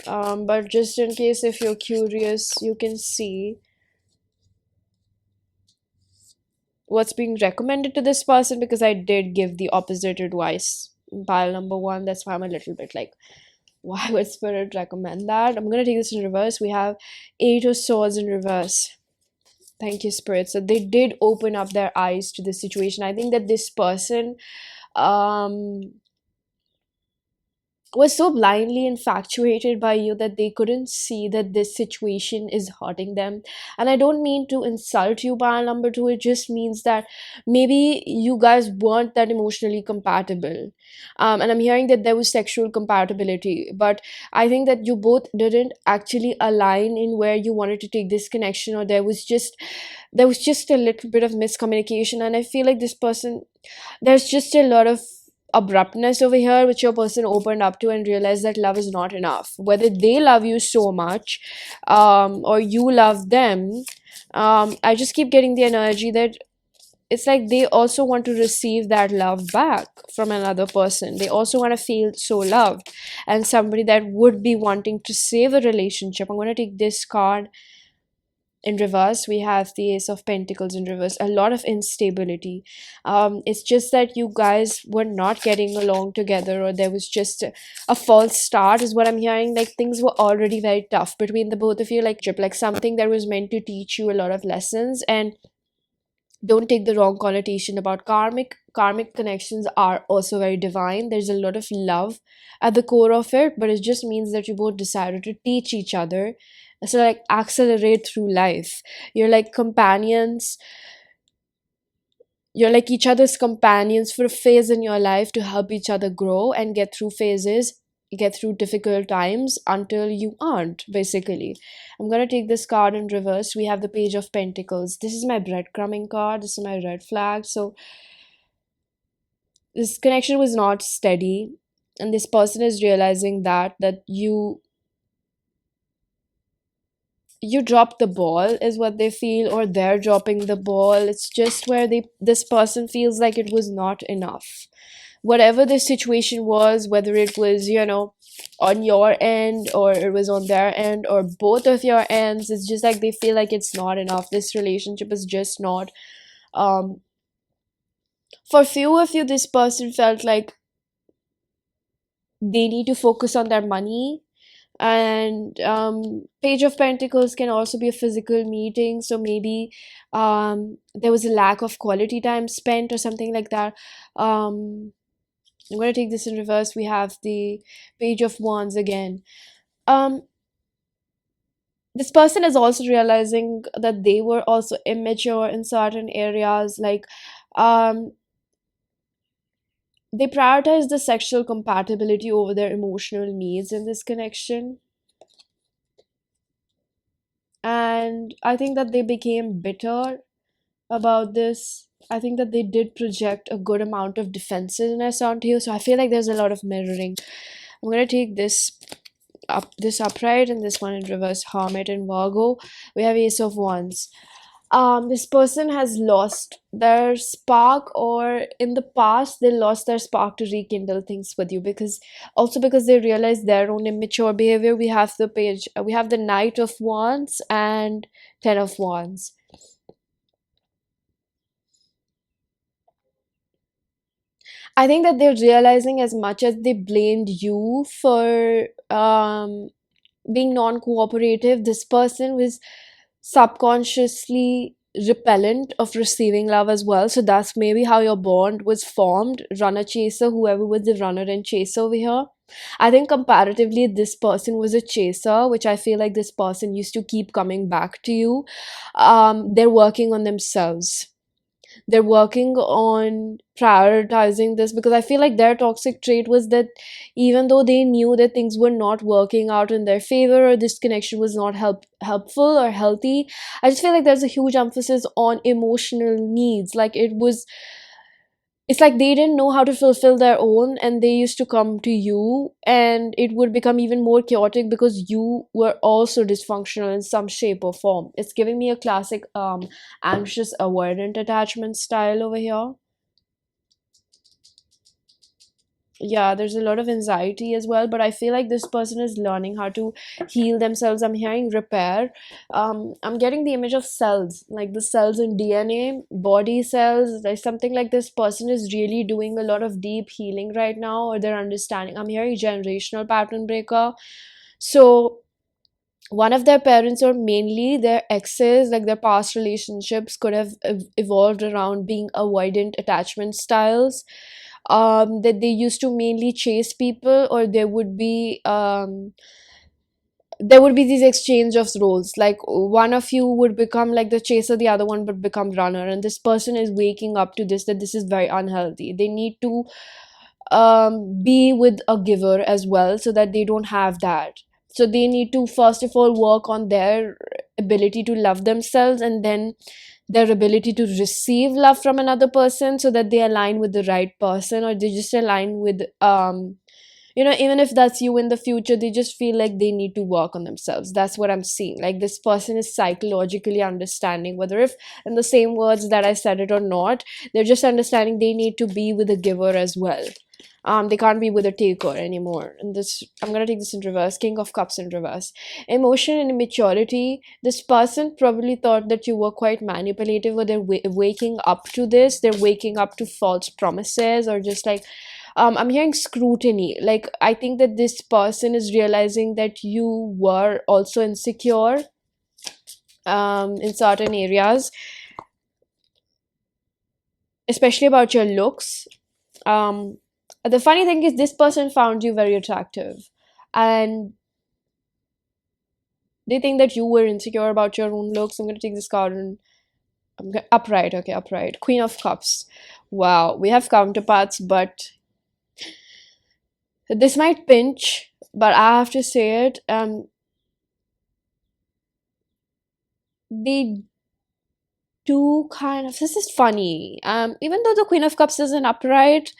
but just in case, if you're curious, you can see. what's being recommended to this person, because I did give the opposite advice in pile number one. That's why I'm a little bit like, why would spirit recommend that? I'm gonna take this in reverse. We have Eight of Swords in reverse. Thank you, spirit. So they did open up their eyes to the situation. I think that this person um was so blindly infatuated by you that they couldn't see that this situation is hurting them. And I don't mean to insult you by number two, it just means that maybe you guys weren't that emotionally compatible. And I'm hearing that there was sexual compatibility, but I think that you both didn't actually align in where you wanted to take this connection, or there was just a little bit of miscommunication. And I feel like this person, there's just a lot of abruptness over here which your person opened up to and realized that love is not enough, whether they love you so much or you love them. I just keep getting the energy that it's like they also want to receive that love back from another person. They also want to feel so loved, and somebody that would be wanting to save a relationship. I'm going to take this card in reverse. We have the Ace of Pentacles in reverse. A lot of instability. It's just that you guys were not getting along together, or there was just a false start is what I'm hearing. Like things were already very tough between the both of you, like something that was meant to teach you a lot of lessons. And don't take the wrong connotation about karmic connections are also very divine. There's a lot of love at the core of it, but it just means that you both decided to teach each other, so like accelerate through life. You're like companions, you're like each other's companions for a phase in your life to help each other grow and get through phases, get through difficult times until you aren't, basically. I'm gonna take this card in reverse. We have the Page of Pentacles. This is my breadcrumbing card, this is my red flag. So this connection was not steady, and this person is realizing that you dropped the ball is what they feel, or they're dropping the ball. It's just where this person feels like it was not enough. Whatever the situation was, whether it was, on your end or it was on their end or both of your ends, it's just like they feel like it's not enough. This relationship is just not um for few of you, this person felt like they need to focus on their money. And Page of Pentacles can also be a physical meeting, so maybe there was a lack of quality time spent or something like that. I'm going to take this in reverse. We have the Page of Wands again. um this person is also realizing that they were also immature in certain areas, like um they prioritize the sexual compatibility over their emotional needs in this connection. And I think that they became bitter about this. I think that they did project a good amount of defensiveness onto you. So I feel like there's a lot of mirroring. I'm gonna take this upright and this one in reverse. Hermit and Virgo. We have Ace of Wands. This person has lost their spark, or in the past they lost their spark to rekindle things with you, because they realize their own immature behavior. We have the Knight of Wands and Ten of Wands. I think that they're realizing, as much as they blamed you for being non-cooperative, this person was subconsciously repellent of receiving love as well. So that's maybe how your bond was formed. Runner chaser, whoever was the runner and chaser over here. I think comparatively this person was a chaser, which I feel like this person used to keep coming back to you. They're working on themselves, they're working on prioritizing this, because I feel like their toxic trait was that even though they knew that things were not working out in their favor, or this connection was not helpful or healthy, I just feel like there's a huge emphasis on emotional needs. It's like they didn't know how to fulfill their own, and they used to come to you, and it would become even more chaotic because you were also dysfunctional in some shape or form. It's giving me a classic anxious avoidant attachment style over here. Yeah, there's a lot of anxiety as well, but I feel like this person is learning how to heal themselves. I'm hearing repair. I'm getting the image of cells, like the cells in DNA, body cells. There's something like this person is really doing a lot of deep healing right now, or they're understanding. I'm hearing generational pattern breaker. So one of their parents, or mainly their exes, like their past relationships, could have evolved around being avoidant attachment styles, that they used to mainly chase people, or there would be these exchange of roles, like one of you would become like the chaser, the other one would become runner, and this person is waking up to this, that this is very unhealthy. They need to be with a giver as well, so that they don't have that. So they need to first of all work on their ability to love themselves, and then their ability to receive love from another person, so that they align with the right person, or they just align with even if that's you in the future, they just feel like they need to work on themselves. That's what I'm seeing. Like this person is psychologically understanding, whether if in the same words that I said it or not, they're just understanding they need to be with a giver as well. They can't be with a taker anymore. And this, I'm gonna take this in reverse. King of Cups in reverse. Emotion and immaturity. This person probably thought that you were quite manipulative, or they're waking up to this. They're waking up to false promises, or just like I'm hearing scrutiny. Like I think that this person is realizing that you were also insecure in certain areas, especially about your looks. um the funny thing is this person found you very attractive, and they think that you were insecure about your own looks. I'm going to take this card, and upright. Okay, upright. Queen of Cups. Wow, we have counterparts, but this might pinch, but I have to say it. They do kind of, this is funny. Even though the Queen of Cups is an upright,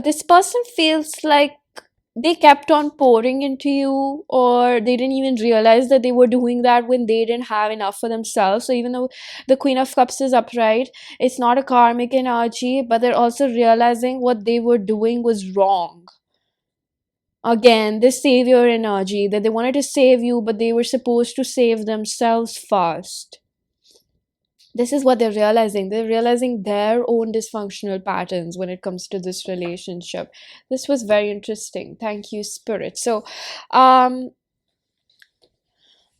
this person feels like they kept on pouring into you, or they didn't even realize that they were doing that when they didn't have enough for themselves. So even though the Queen of Cups is upright, it's not a karmic energy, but they're also realizing what they were doing was wrong. Again, this savior energy, that they wanted to save you, but they were supposed to save themselves first. This is what they're realizing. They're realizing their own dysfunctional patterns when it comes to this relationship. This was very interesting. Thank you, Spirit. So I'm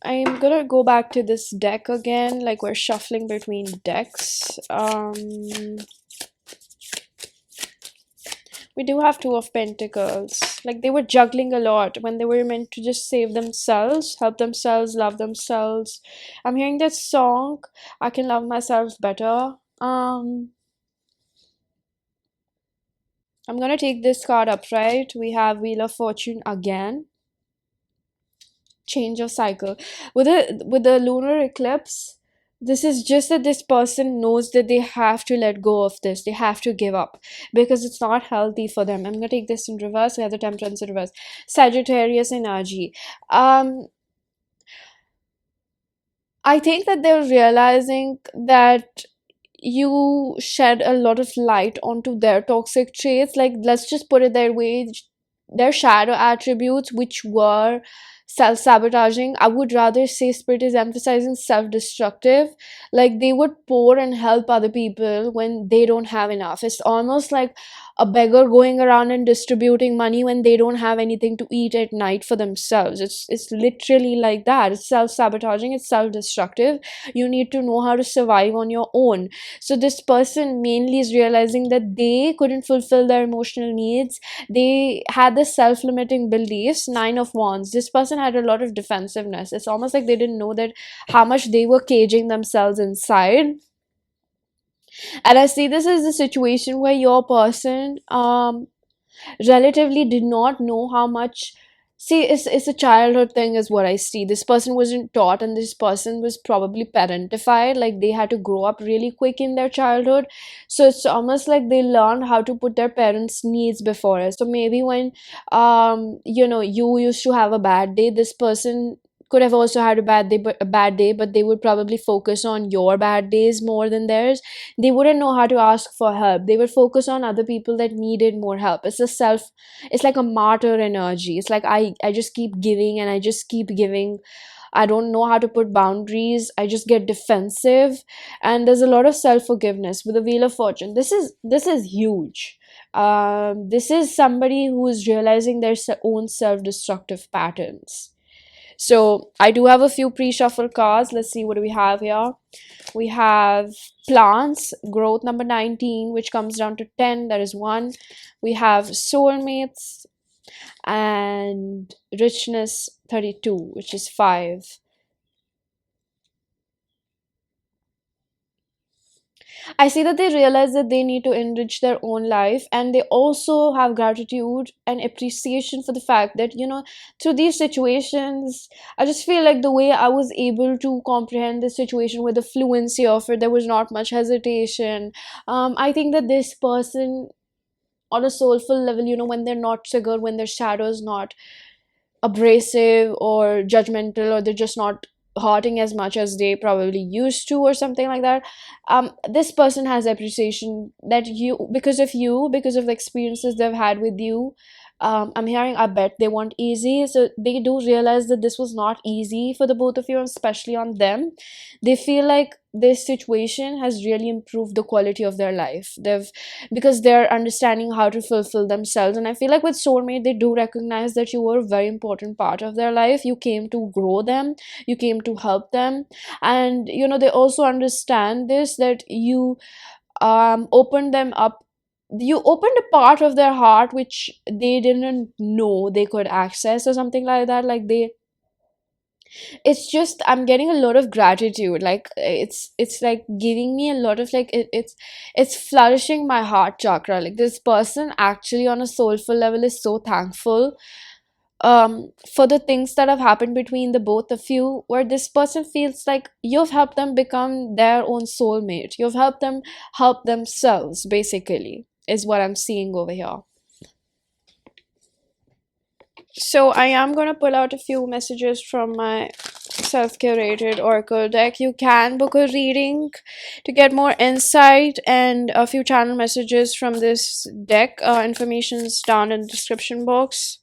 gonna go back to this deck again, like we're shuffling between decks. We do have Two of Pentacles. Like they were juggling a lot when they were meant to just save themselves, help themselves, love themselves. I'm hearing that song, I Can Love Myself Better. I'm gonna take this card upright. We have Wheel of Fortune again. Change of cycle. With the lunar eclipse, this is just that this person knows that they have to let go of this. They have to give up because it's not healthy for them. I'm gonna take this in reverse. We have the Temperance in reverse. Sagittarius energy. I think that they're realizing that you shed a lot of light onto their toxic traits. Like, let's just put it their way, their shadow attributes, which were self-sabotaging. I would rather say Spirit is emphasizing self-destructive. Like they would pour and help other people when they don't have enough. It's almost like a beggar going around and distributing money when they don't have anything to eat at night for themselves. It's literally like that. It's self-sabotaging, it's self-destructive. You need to know how to survive on your own. So this person mainly is realizing that they couldn't fulfill their emotional needs. They had the self-limiting beliefs. Nine of Wands. This person had a lot of defensiveness. It's almost like they didn't know that how much they were caging themselves inside. And I see this as a situation where your person relatively did not know how much. See, it's a childhood thing is what I see. This person wasn't taught, and this person was probably parentified. Like they had to grow up really quick in their childhood. So it's almost like they learned how to put their parents' needs before it. So maybe when you used to have a bad day, this person could have also had a bad day, but they would probably focus on your bad days more than theirs. They wouldn't know how to ask for help. They would focus on other people that needed more help. It's like a martyr energy. It's like I just keep giving and I just keep giving. I don't know how to put boundaries. I just get defensive. And there's a lot of self-forgiveness with the Wheel of Fortune. This is huge. This is somebody who is realizing their own self-destructive patterns. So I do have a few pre-shuffle cards. Let's see, what do we have here? We have plants, growth number 19, which comes down to 10. That is 1. We have soulmates and richness 32, which is 5. I see that they realize that they need to enrich their own life, and they also have gratitude and appreciation for the fact that, through these situations, I just feel like the way I was able to comprehend this situation with the fluency of it, there was not much hesitation. I think that this person, on a soulful level, when they're not triggered, when their shadow is not abrasive or judgmental, or they're just not hurting as much as they probably used to, or something like that. This person has appreciation that because of the experiences they've had with you. I'm hearing, I bet they want easy, so they do realize that this was not easy for the both of you, and especially on them. They feel like this situation has really improved the quality of their life. Because they're understanding how to fulfill themselves. And I feel like with soulmate, they do recognize that you were a very important part of their life. You came to grow them, you came to help them. And they also understand this, that you opened them up. You opened a part of their heart which they didn't know they could access, or something like that. Like, it's just, I'm getting a lot of gratitude. Like, it's like giving me a lot of, like, it's flourishing my heart chakra. Like, this person actually on a soulful level is so thankful for the things that have happened between the both of you, where this person feels like you've helped them become their own soulmate. You've helped them help themselves, basically, is what I'm seeing over here. So I am going to pull out a few messages from my self-curated oracle deck. You can book a reading to get more insight and a few channel messages from this deck. Information's down in the description box.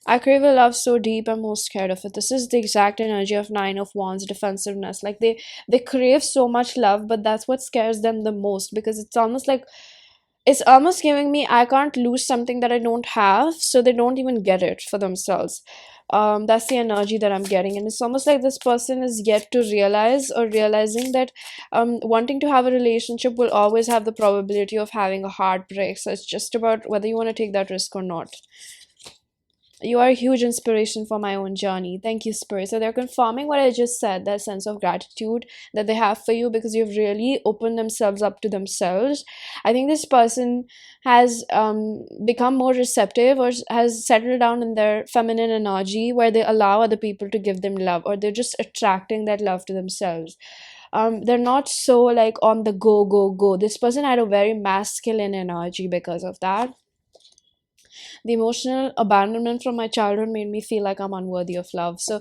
I crave a love so deep, I'm most scared of it. This is the exact energy of Nine of Wands, defensiveness. Like, they crave so much love, but that's what scares them the most, because it's almost giving me, I can't lose something that I don't have, so they don't even get it for themselves. That's the energy that I'm getting, and it's almost like this person is yet to realize, or realizing that wanting to have a relationship will always have the probability of having a heartbreak. So it's just about whether you want to take that risk or not. You are a huge inspiration for my own journey. Thank you, Spirit. So they're confirming what I just said, that sense of gratitude that they have for you, because you've really opened themselves up to themselves. I think this person has become more receptive, or has settled down in their feminine energy, where they allow other people to give them love, or they're just attracting that love to themselves. They're not so like on the go, go, go. This person had a very masculine energy because of that. The emotional abandonment from my childhood made me feel like I'm unworthy of love. So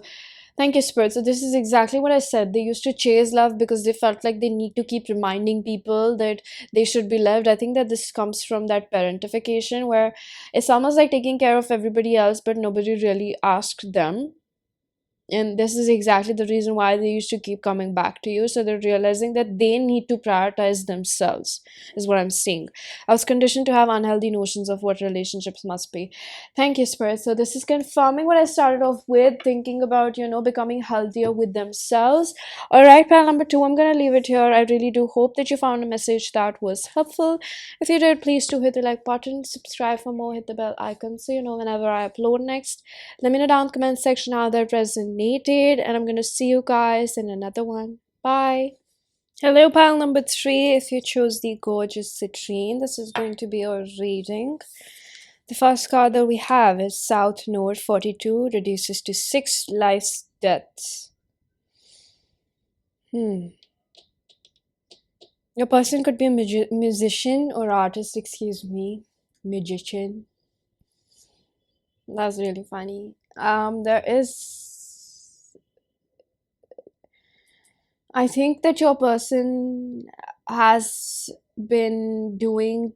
thank you, Spirit. So this is exactly what I said. They used to chase love because they felt like they need to keep reminding people that they should be loved. I think that this comes from that parentification, where it's almost like taking care of everybody else, but nobody really asked them. And this is exactly the reason why they used to keep coming back to you. So they're realizing that they need to prioritize themselves, is what I'm seeing. I was conditioned to have unhealthy notions of what relationships must be. Thank you, Spirit. So this is confirming what I started off with, thinking about, becoming healthier with themselves. All right, pal number 2, I'm going to leave it here. I really do hope that you found a message that was helpful. If you did, please do hit the like button, subscribe for more, hit the bell icon so you know whenever I upload next. Let me know down in the comment section how that resonated, and I'm gonna see you guys in another one. Bye. Hello, pile number 3. If you chose the gorgeous Citrine, this is going to be your reading. The first card that we have is South Node 42, reduces to 6 life's deaths. Your person could be a musician or artist, excuse me. Magician. That's really funny. There is I think that your person has been doing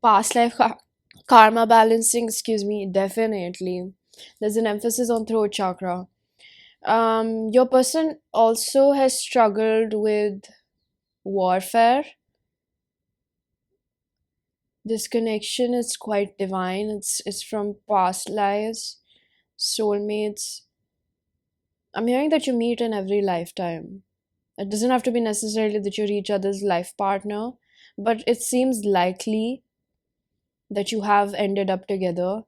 past life karma balancing, excuse me, definitely. There's an emphasis on throat chakra. Your person also has struggled with warfare. This connection is quite divine. It's from past lives, soulmates. I'm hearing that you meet in every lifetime. It doesn't have to be necessarily that you're each other's life partner, but it seems likely that you have ended up together.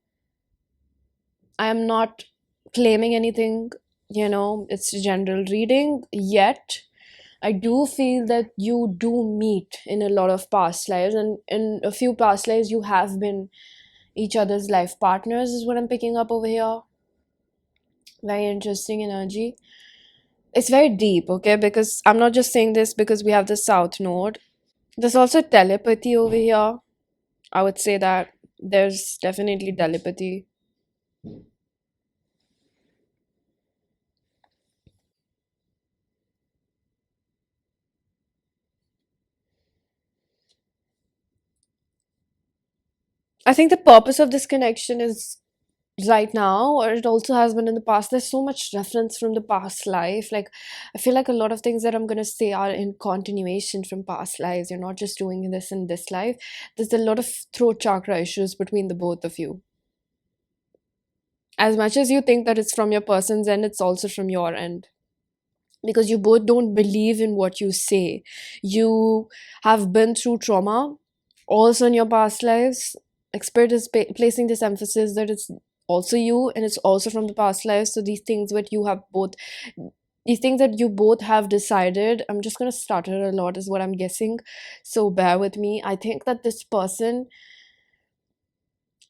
I am not claiming anything, it's general reading yet. I do feel that you do meet in a lot of past lives, and in a few past lives, you have been each other's life partners, is what I'm picking up over here. Very interesting energy. It's very deep, okay? Because I'm not just saying this because we have the South Node. There's also telepathy over here. I would say that there's definitely telepathy. I think the purpose of this connection is right now, or it also has been in the past. There's so much reference from the past life. Like, I feel like a lot of things that I'm going to say are in continuation from past lives. You're not just doing this in this life. There's a lot of throat chakra issues between the both of you. As much as you think that it's from your person's end, it's also from your end, because you both don't believe in what you say. You have been through trauma also in your past lives. Expert is placing this emphasis that it's also you and it's also from the past lives. So these things that you both have decided, I'm just going to stutter a lot is what I'm guessing, so bear with me. I think that this person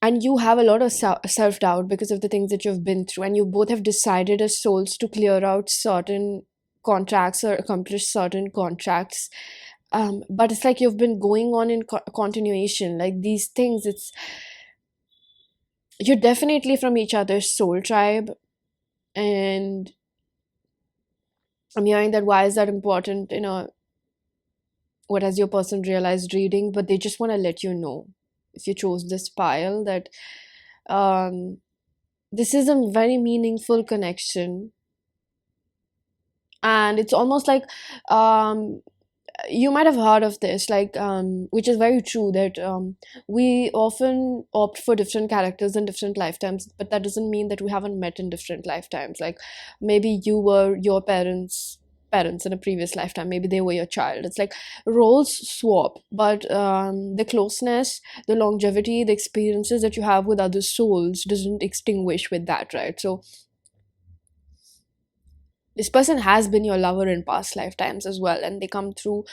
and you have a lot of self doubt because of the things that you've been through, and you both have decided as souls to clear out certain contracts or accomplish certain contracts. But it's like you've been going on in continuation, like these things. It's You're definitely from each other's soul tribe, and I'm hearing that. Why is that important? What has your person realized reading? But they just want to let you know, if you chose this pile, that um this is a very meaningful connection. And it's almost like, um you might have heard of this, like, which is very true, that we often opt for different characters in different lifetimes, but that doesn't mean that we haven't met in different lifetimes. Like, maybe you were your parents in a previous lifetime, maybe they were your child. It's like roles swap, but the closeness, the longevity, the experiences that you have with other souls doesn't extinguish with that, right? So this person has been your lover in past lifetimes as well, and they come through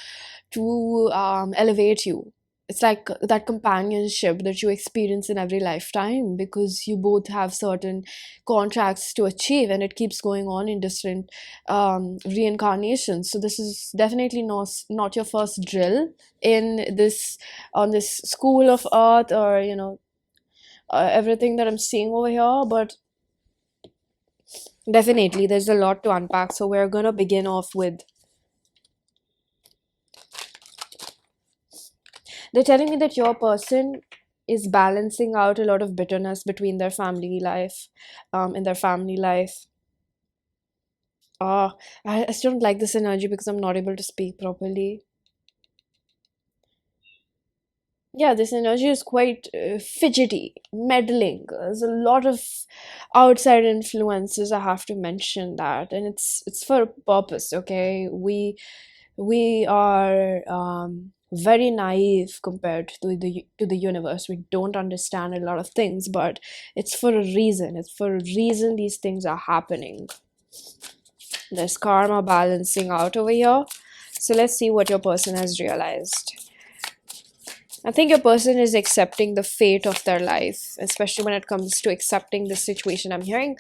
to elevate you. It's like that companionship that you experience in every lifetime, because you both have certain contracts to achieve, and it keeps going on in different reincarnations. So this is definitely not your first drill in this on this school of earth, or everything that I'm seeing over here. But definitely there's a lot to unpack, so we're gonna begin off with, they're telling me that your person is balancing out a lot of bitterness between their family life, in their family life. I still don't like this energy because I'm not able to speak properly. Yeah, this energy is quite fidgety, meddling. There's a lot of outside influences. I have to mention that, and it's for a purpose. Okay, we are very naive compared to the universe. We don't understand a lot of things, but it's for a reason. It's for a reason these things are happening. There's karma balancing out over here. So let's see what your person has realized. I think your person is accepting the fate of their life, especially when it comes to accepting the situation. I'm hearing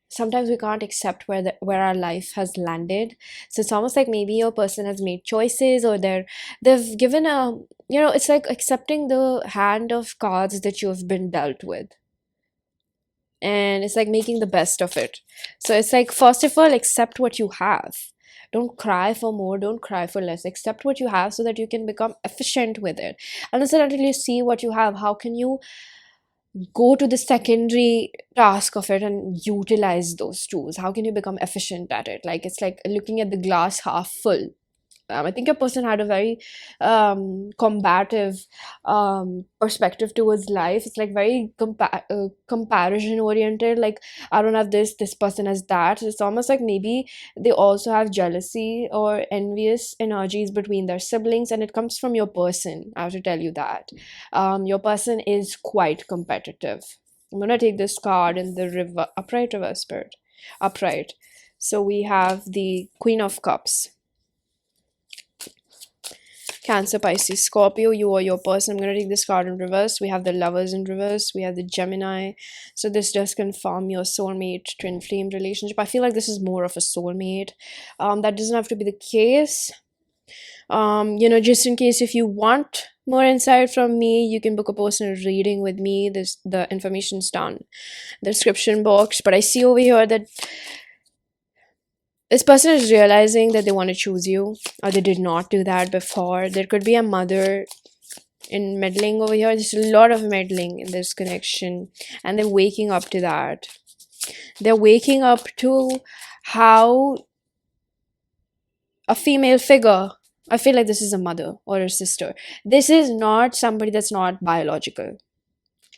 sometimes we can't accept where our life has landed. So it's almost like maybe your person has made choices, or they've given it's like accepting the hand of cards that you have been dealt with. And it's like making the best of it. So it's like, first of all, accept what you have. Don't cry for more, don't cry for less. Accept what you have so that you can become efficient with it. Unless and until you see what you have, how can you go to the secondary task of it and utilize those tools? How can you become efficient at it? Like, it's like looking at the glass half full. I think a person had a very combative perspective towards life. It's like very comparison oriented. Like, I don't have this person has that. It's almost like maybe they also have jealousy or envious energies between their siblings, and it comes from your person. I have to tell you that. Your person is quite competitive. I'm gonna take this card in the upright reverse spirit. Upright. So we have the Queen of Cups. Cancer, Pisces, Scorpio, you or your person. I'm going to take this card in reverse. We have the Lovers in reverse. We have the Gemini. So this does confirm your soulmate, twin flame relationship. I feel like this is more of a soulmate. That doesn't have to be the case. Just in case if you want more insight from me, you can book a personal reading with me. The information's down the description box. But I see over here that this person is realizing that they want to choose you, or they did not do that before. There could be a mother in meddling over here. There's a lot of meddling in this connection, and they're waking up to that. They're waking up to how a female figure, I feel like this is a mother or a sister. This is not somebody that's not biological.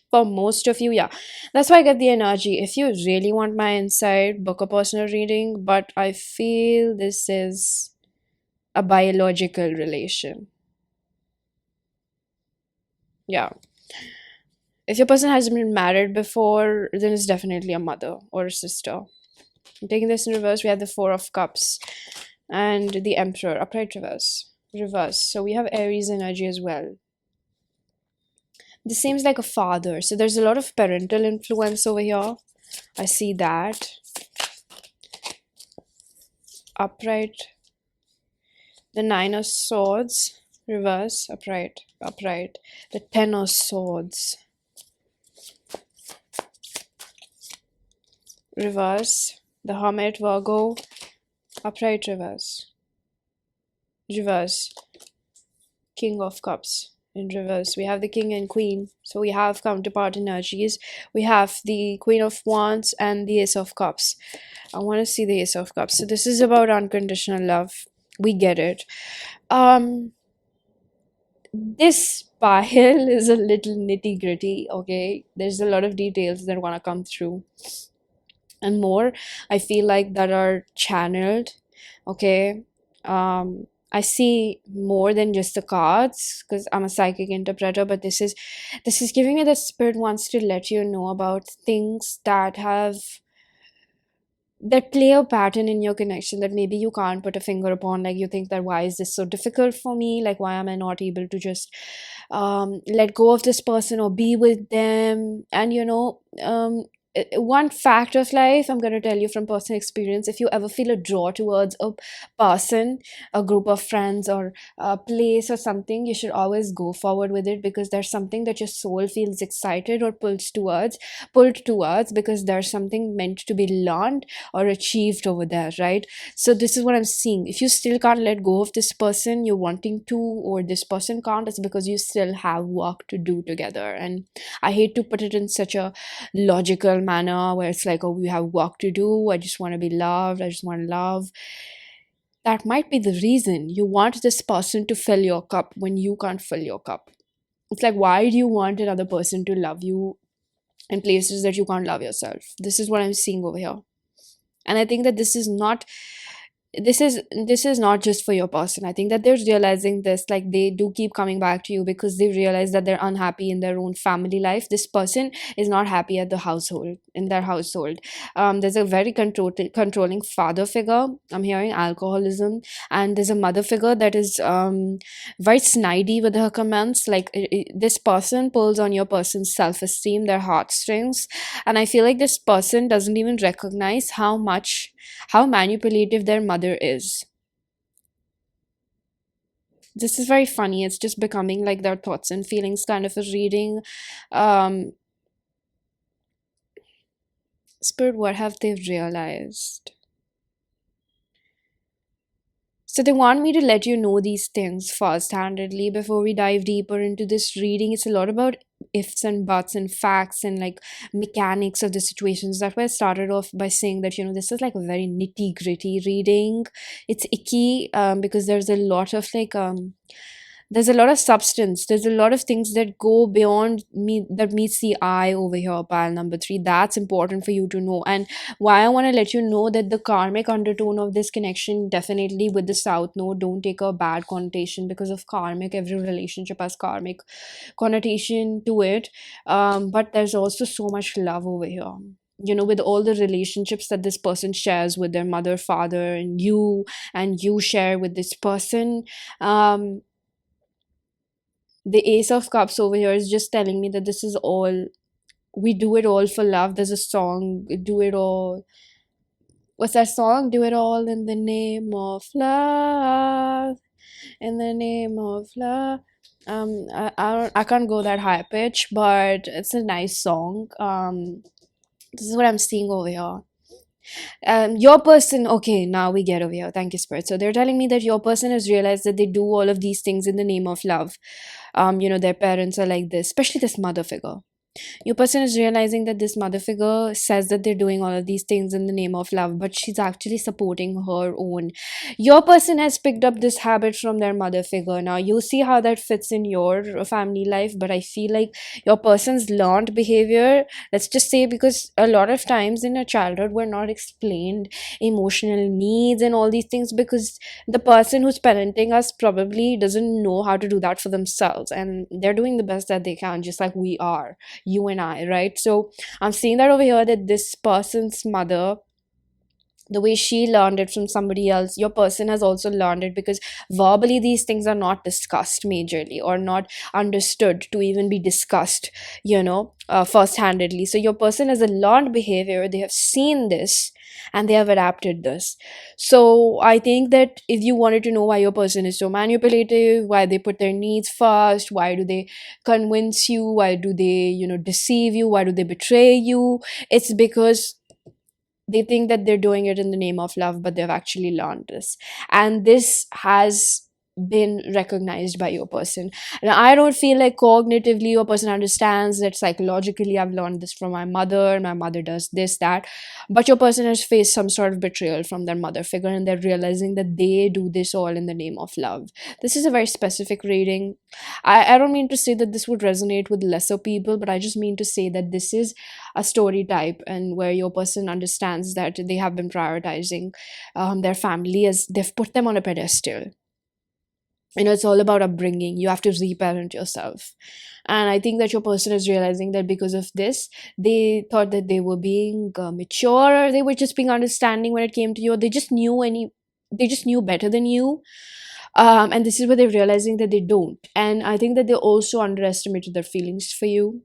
For most of you, yeah, that's why I get the energy. If you really want my insight, book a personal reading, but I feel this is a biological relation. Yeah, if your person hasn't been married before, then it's definitely a mother or a sister. I'm taking this in reverse. We have the Four of Cups and the Emperor, upright reverse. So we have Aries energy as well. This seems like a father, so there's a lot of parental influence over here. I see that. Upright. The Nine of Swords, reverse, upright. The Ten of Swords, reverse. The Hermit, Virgo, upright, reverse. King of Cups in reverse. We have the King and Queen, so we have counterpart energies. We have the Queen of Wands and the Ace of Cups. I want to see the Ace of Cups. So this is about unconditional love. We get it. This pile is a little nitty gritty. Okay, there's a lot of details that want to come through, and more I feel like that are channeled. Okay, I see more than just the cards because I'm a psychic interpreter, but this is giving me that spirit wants to let you know about things that play a pattern in your connection that maybe you can't put a finger upon. Like, you think that why is this so difficult for me, like why am I not able to just let go of this person or be with them. And one fact of life I'm going to tell you from personal experience: if you ever feel a draw towards a person, a group of friends, or a place or something, you should always go forward with it, because there's something that your soul feels excited or pulled towards, because there's something meant to be learned or achieved over there, right? So this is what I'm seeing. If you still can't let go of this person you're wanting to, or this person can't, it's because you still have work to do together. And I hate to put it in such a logical manner where it's like, oh, we have work to do, I just want to be loved, I just want to love. That might be the reason you want this person to fill your cup when you can't fill your cup. It's like, why do you want another person to love you in places that you can't love yourself? This is what I'm seeing over here. And I think that this is not just for your person. I think that they're realizing this, like they do keep coming back to you because they realize that they're unhappy in their own family life. This person is not happy at the household, in their household. There's a very controlling father figure. I'm hearing alcoholism. And there's a mother figure that is very snidey with her comments. Like, this person pulls on your person's self-esteem, their heartstrings. And I feel like this person doesn't even recognize how manipulative their mother is. This is very funny. It's just becoming like their thoughts and feelings kind of a reading. Spirit, what have they realized? So they want me to let you know these things first-handedly before we dive deeper into this reading. It's a lot about ifs and buts and facts and like mechanics of the situations. That's why I started off by saying that, this is like a very nitty-gritty reading. It's icky because there's a lot of substance. There's a lot of things that go beyond me that meets the eye over here, pile number three. That's important for you to know. And why I want to let you know that the karmic undertone of this connection, definitely with the South Node, don't take a bad connotation because of karmic. Every relationship has karmic connotation to it. But there's also so much love over here. With all the relationships that this person shares with their mother, father, and you share with this person. The Ace of Cups over here is just telling me that this is all, we do it all for love. There's a song, do it all. What's that song? Do it all in the name of love. In the name of love. I can't go that high pitch, but it's a nice song. This is what I'm seeing over here. Your person, okay, now we get over here. Thank you, Spirit. So they're telling me that your person has realized that they do all of these things in the name of love. Their parents are like this, especially this mother figure. Your person is realizing that this mother figure says that they're doing all of these things in the name of love, but she's actually supporting her own. Your person has picked up this habit from their mother figure. Now, you'll see how that fits in your family life, but I feel like your person's learned behavior, let's just say, because a lot of times in a childhood, we're not explained emotional needs and all these things because the person who's parenting us probably doesn't know how to do that for themselves, and they're doing the best that they can, just like we are, you and I, right? So I'm seeing that over here, that this person's mother, the way she learned it from somebody else, your person has also learned it because verbally these things are not discussed majorly or not understood to even be discussed, first-handedly. So your person has a learned behavior, they have seen this and they have adapted this. So I think that if you wanted to know why your person is so manipulative, why they put their needs first, why do they convince you, why do they, deceive you, why do they betray you, it's because they think that they're doing it in the name of love, but they've actually learned this. And this has been recognized by your person. And I don't feel like cognitively your person understands that psychologically I've learned this from my mother does this, that. But your person has faced some sort of betrayal from their mother figure and they're realizing that they do this all in the name of love. This is a very specific reading. I don't mean to say that this would resonate with lesser people, but I just mean to say that this is a story type and where your person understands that they have been prioritizing their family as they've put them on a pedestal. It's all about upbringing. You have to reparent yourself. And I think that your person is realizing that because of this, they thought that they were being mature, or they were just being understanding when it came to you, or they just knew better than you. And this is where they're realizing that they don't. And I think that they also underestimated their feelings for you.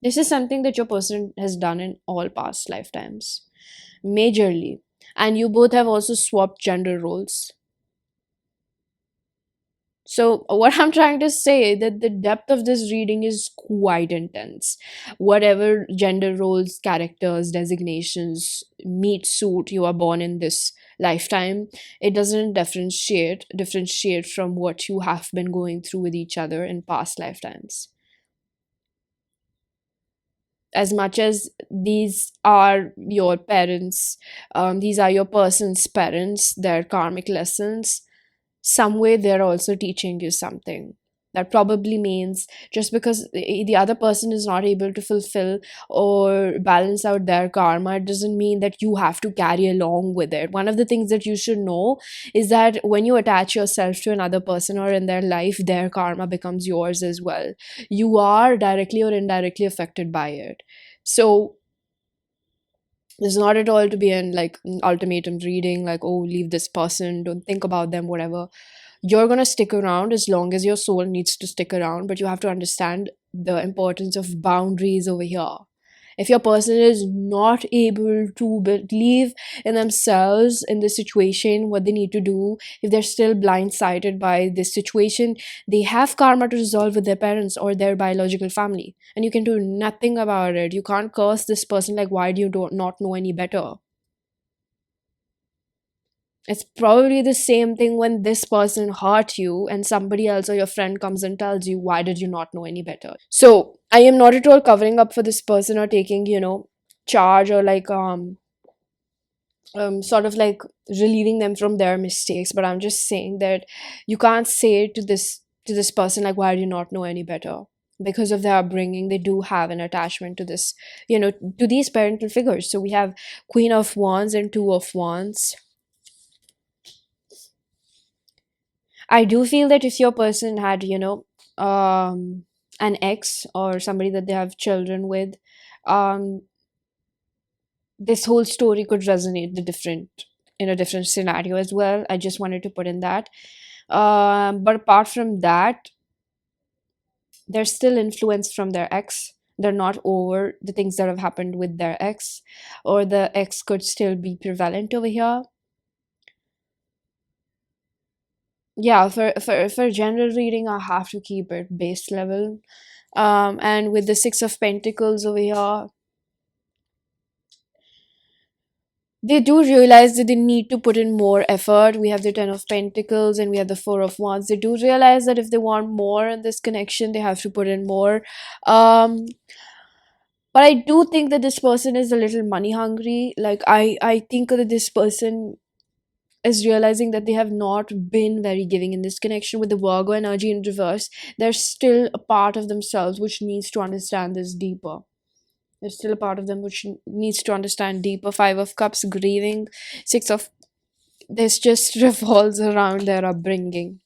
This is something that your person has done in all past lifetimes, majorly. And you both have also swapped gender roles. So what I'm trying to say that the depth of this reading is quite intense. Whatever gender roles, characters, designations, meet suit you are born in this lifetime, it doesn't differentiate from what you have been going through with each other in past lifetimes. As much as these are your parents, these are your person's parents, their karmic lessons, some way they're also teaching you something. That probably means just because the other person is not able to fulfill or balance out their karma, it doesn't mean that you have to carry along with it. One of the things that you should know is that when you attach yourself to another person or in their life, their karma becomes yours as well. You are directly or indirectly affected by it. So it's not at all to be an like ultimatum reading, like, oh, leave this person, don't think about them, whatever. You're going to stick around as long as your soul needs to stick around, but you have to understand the importance of boundaries over here. If your person is not able to believe in themselves in this situation, what they need to do, if they're still blindsided by this situation, they have karma to resolve with their parents or their biological family. And you can do nothing about it. You can't curse this person like, why do you not know any better? It's probably the same thing when this person hurt you and somebody else or your friend comes and tells you, why did you not know any better? So I am not at all covering up for this person or taking, charge or like sort of like relieving them from their mistakes, but I'm just saying that you can't say to this person like, why do you not know any better? Because of their upbringing, they do have an attachment to this, to these parental figures. So we have Queen of Wands and Two of Wands. I do feel that if your person had, an ex or somebody that they have children with, um this whole story could resonate in a different scenario as well. I just wanted to put in that. But apart from that, they're still influenced from their ex. They're not over the things that have happened with their ex, or the ex could still be prevalent over here. Yeah, for general reading, I have to keep it base level. And with the Six of Pentacles over here, they do realize that they need to put in more effort. We have the Ten of Pentacles and we have the Four of Wands. They do realize that if they want more in this connection, they have to put in more. Um, but I do think that this person is a little money hungry. Like I think that this person is realizing that they have not been very giving in this connection with the Virgo energy in reverse. There's still a part of themselves which needs to understand this deeper. There's still a part of them which needs to understand deeper. Five of Cups, grieving. Six of this just revolves around their upbringing.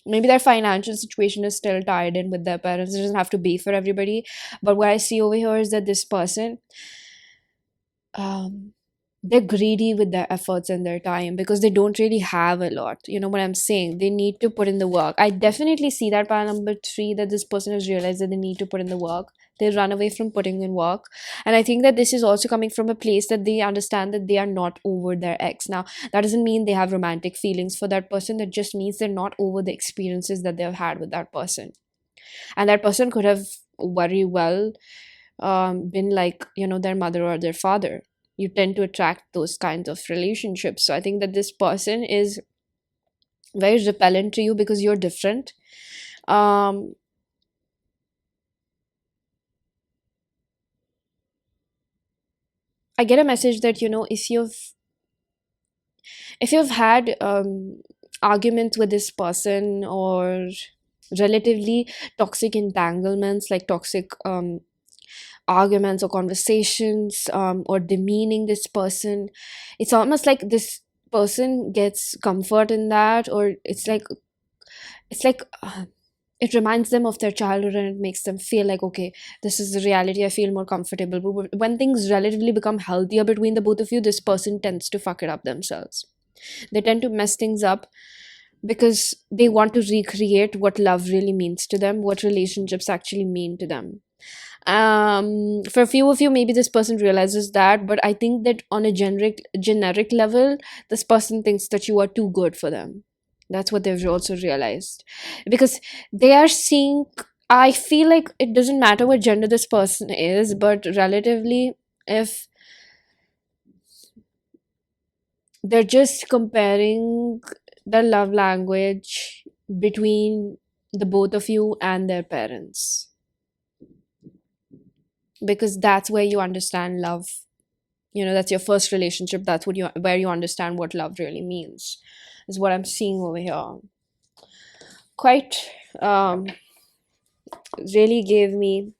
Maybe their financial situation is still tied in with their parents. It doesn't have to be for everybody. But what I see over here is that this person, um, they're greedy with their efforts and their time because they don't really have a lot. You know what I'm saying? They need to put in the work. I definitely see that by number three, that this person has realized that they need to put in the work. They run away from putting in work. And I think that this is also coming from a place that they understand that they are not over their ex. Now, that doesn't mean they have romantic feelings for that person. That just means they're not over the experiences that they've had with that person. And that person could have very well been like, their mother or their father. You tend to attract those kinds of relationships. So I think that this person is very repellent to you because you're different. um I get a message that, if you've had arguments with this person, or relatively toxic entanglements, like toxic arguments or conversations, or demeaning this person, it's almost like this person gets comfort in that, or it's like it reminds them of their childhood and it makes them feel like, okay, this is the reality, I feel more comfortable. But when things relatively become healthier between the both of you, this person tends to fuck it up themselves. They tend to mess things up because they want to recreate what love really means to them, what relationships actually mean to them. For a few of you, maybe this person realizes that, but I think that on a generic level, this person thinks that you are too good for them. That's what they've also realized, because they are seeing, I feel like it doesn't matter what gender this person is, but relatively, if they're just comparing the love language between the both of you and their parents, because that's where you understand love. That's your first relationship. That's where you understand what love really means, is what I'm seeing over here. Quite really gave me,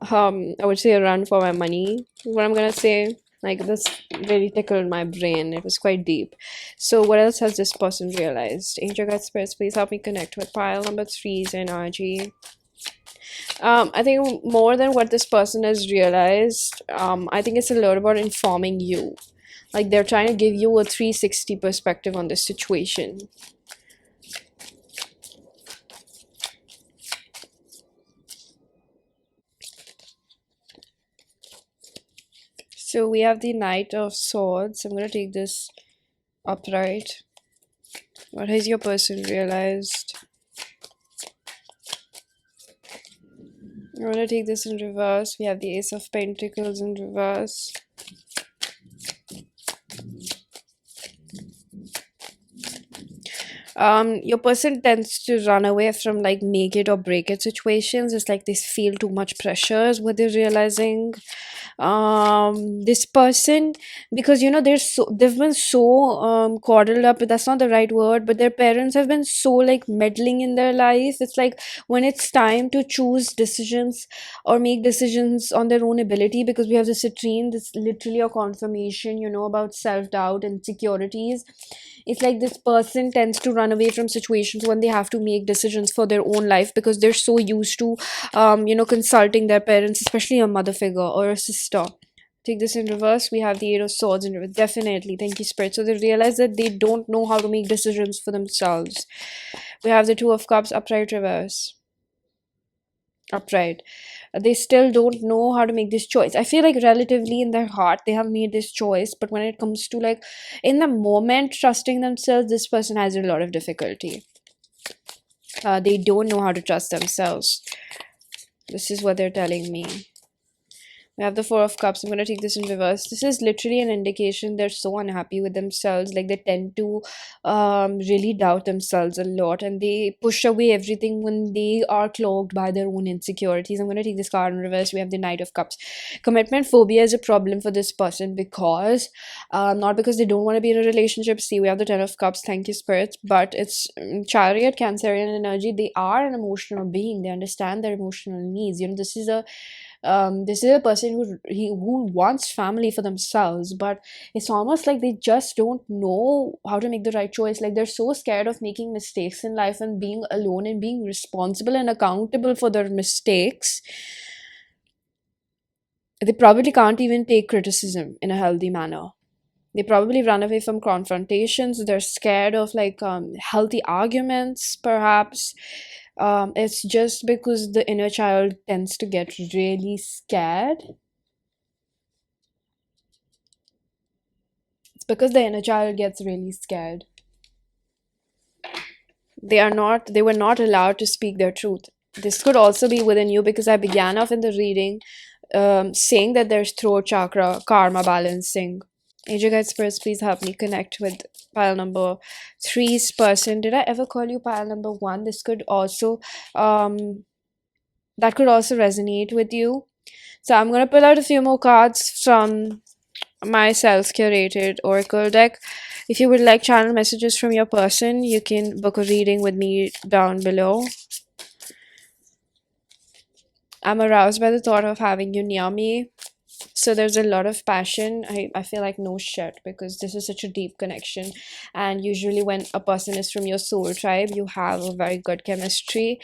I would say, a run for my money, what I'm gonna say. Like, this really tickled my brain. It was quite deep. So what else has this person realized? Angel guides, spirits, please help me connect with pile number three's energy. I think more than what this person has realized, I think it's a lot about informing you. Like, they're trying to give you a 360 perspective on this situation. So we have the Knight of Swords. I'm going to take this upright. What has your person realized? I'm going to take this in reverse. We have the Ace of Pentacles in reverse. Your person tends to run away from like make it or break it situations. It's like they feel too much pressure is what they're realizing. This person, because they've been so coddled up, but that's not the right word, but their parents have been so like meddling in their life. It's like when it's time to choose decisions or make decisions on their own ability, because we have the citrine, this literally a confirmation, about self-doubt and insecurities. It's like this person tends to run away from situations when they have to make decisions for their own life, because they're so used to consulting their parents, especially a mother figure or a sister. Take this in reverse. We have the Eight of Swords in reverse. Definitely. Thank you, Spirit. So they realize that they don't know how to make decisions for themselves. We have the Two of Cups upright reverse. Upright. They still don't know how to make this choice. I feel like relatively in their heart they have made this choice, but when it comes to like in the moment trusting themselves, this person has a lot of difficulty. They don't know how to trust themselves. This is what they're telling me. We have the Four of Cups. I'm going to take this in reverse. This is literally an indication they're so unhappy with themselves. Like they tend to really doubt themselves a lot, and they push away everything when they are clogged by their own insecurities. I'm going to take this card in reverse. We have the Knight of Cups. Commitment phobia is a problem for this person, because not because they don't want to be in a relationship. See, we have the Ten of Cups. Thank you, Spirit. But it's Chariot, Cancerian energy. They are an emotional being. They understand their emotional needs. This is a person who wants family for themselves, but it's almost like they just don't know how to make the right choice. Like they're so scared of making mistakes in life and being alone and being responsible and accountable for their mistakes. They probably can't even take criticism in a healthy manner. They probably run away from confrontations. They're scared of like healthy arguments, perhaps. It's just because the inner child tends to get really scared. It's because the inner child gets really scared. They were not allowed to speak their truth. This could also be within you, because I began off in the reading saying that there's throat chakra karma balancing. Angel Guide Spirits, please help me connect with pile number three's person. Did I ever call you pile number one? This could also that could also resonate with you. So I'm gonna pull out a few more cards from my self-curated oracle deck. If you would like channel messages from your person, you can book a reading with me down below. I'm aroused by the thought of having you near me. So there's a lot of passion. I feel like no shit, because this is such a deep connection, and usually when a person is from your soul tribe, you have a very good chemistry.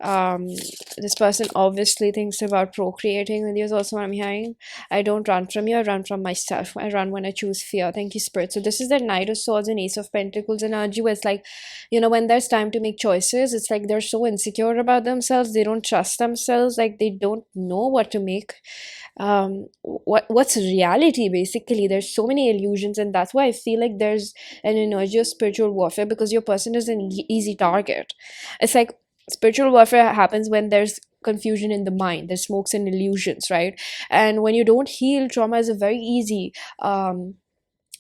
This person obviously thinks about procreating with you is also what I'm hearing. I don't run from you, I run from myself. I run when I choose fear. Thank you, Spirit. So this is the Knight of Swords and Ace of Pentacles energy, where it's like, when there's time to make choices, it's like they're so insecure about themselves, they don't trust themselves, like they don't know what to make. What's reality, basically. There's so many illusions, and that's why I feel like there's an energy of spiritual warfare, because your person is an easy target. It's like spiritual warfare happens when there's confusion in the mind, there's smokes and illusions, right? And when you don't heal, trauma is a very easy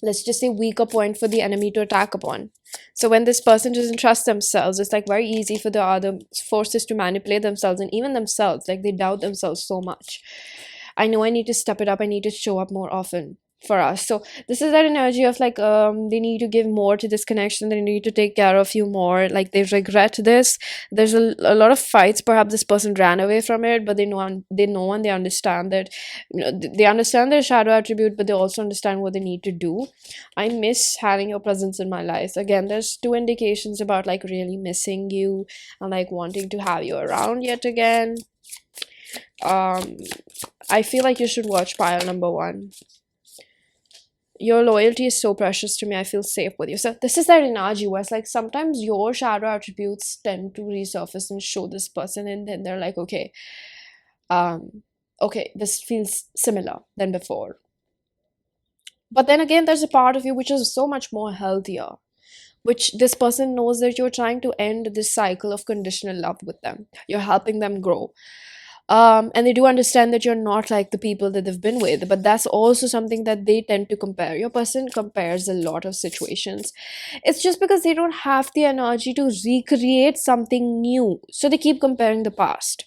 let's just say weaker point for the enemy to attack upon. So when this person doesn't trust themselves, it's like very easy for the other forces to manipulate themselves, and even themselves, like they doubt themselves so much. I know I need to step it up. I need to show up more often for us. So this is that energy of like they need to give more to this connection. They need to take care of you more. Like they regret this. There's a lot of fights. Perhaps this person ran away from it, but they know and they understand that they understand their shadow attribute, but they also understand what they need to do. I miss having your presence in my life. Again, there's two indications about like really missing you and like wanting to have you around yet again. I feel like you should watch pile number one. Your loyalty is so precious to me. I feel safe with you. So this is that energy where it's like sometimes your shadow attributes tend to resurface and show this person, and then they're like, okay, this feels similar than before. But then again, there's a part of you which is so much more healthier, which this person knows that you're trying to end this cycle of conditional love with them. You're helping them grow. And they do understand that you're not like the people that they've been with, but that's also something that they tend to compare. Your person compares a lot of situations. It's just because they don't have the energy to recreate something new, so they keep comparing the past.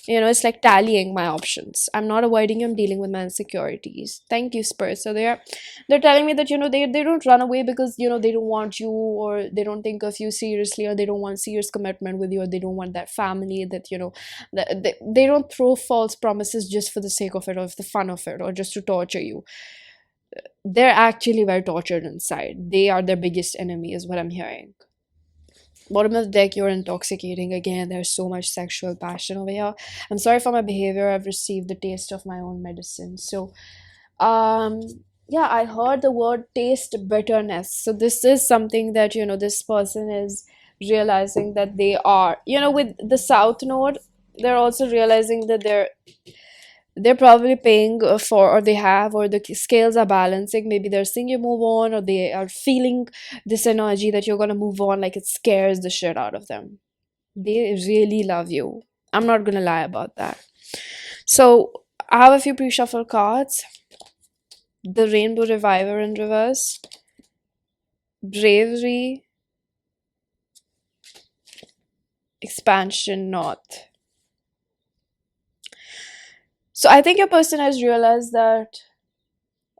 It's like tallying my options. I'm not avoiding you, I'm dealing with my insecurities. Thank you, Spirit. So they're telling me that they don't run away because they don't want you, or they don't think of you seriously, or they don't want serious commitment with you, or they don't want that family, that that they don't throw false promises just for the sake of it, or for the fun of it, or just to torture you. They're actually very tortured inside. They are their biggest enemy, is what I'm hearing. Bottom of the deck, you're intoxicating again. There's so much sexual passion over here. I'm sorry for my behavior. I've received the taste of my own medicine. So, um, yeah, I heard the word taste bitterness. So this is something that, this person is realizing that they are, with the South Node, they're also realizing that they're probably paying for, or they have, or the scales are balancing. Maybe they're seeing you move on, or they are feeling this energy that you're going to move on, like it scares the shit out of them. They really love you. I'm not going to lie about that. So I have a few pre-shuffle cards. The Rainbow Reviver in reverse, Bravery, Expansion North. So I think your person has realized that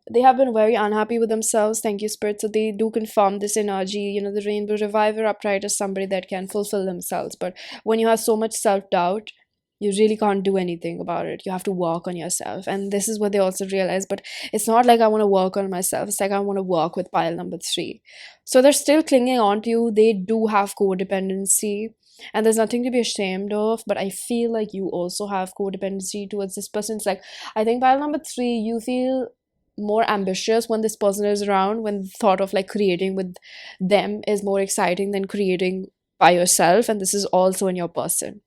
they have been very unhappy with themselves. Thank you, Spirit. So they do confirm this energy. The Rainbow Reviver upright is somebody that can fulfill themselves. But when you have so much self-doubt, you really can't do anything about it. You have to work on yourself. And this is what they also realize. But it's not like I want to work on myself. It's like I want to work with pile number 3. So they're still clinging on to you. They do have codependency. And there's nothing to be ashamed of. But I feel like you also have codependency towards this person. It's like, I think pile number 3, you feel more ambitious when this person is around, when the thought of like creating with them is more exciting than creating by yourself. And this is also in your person.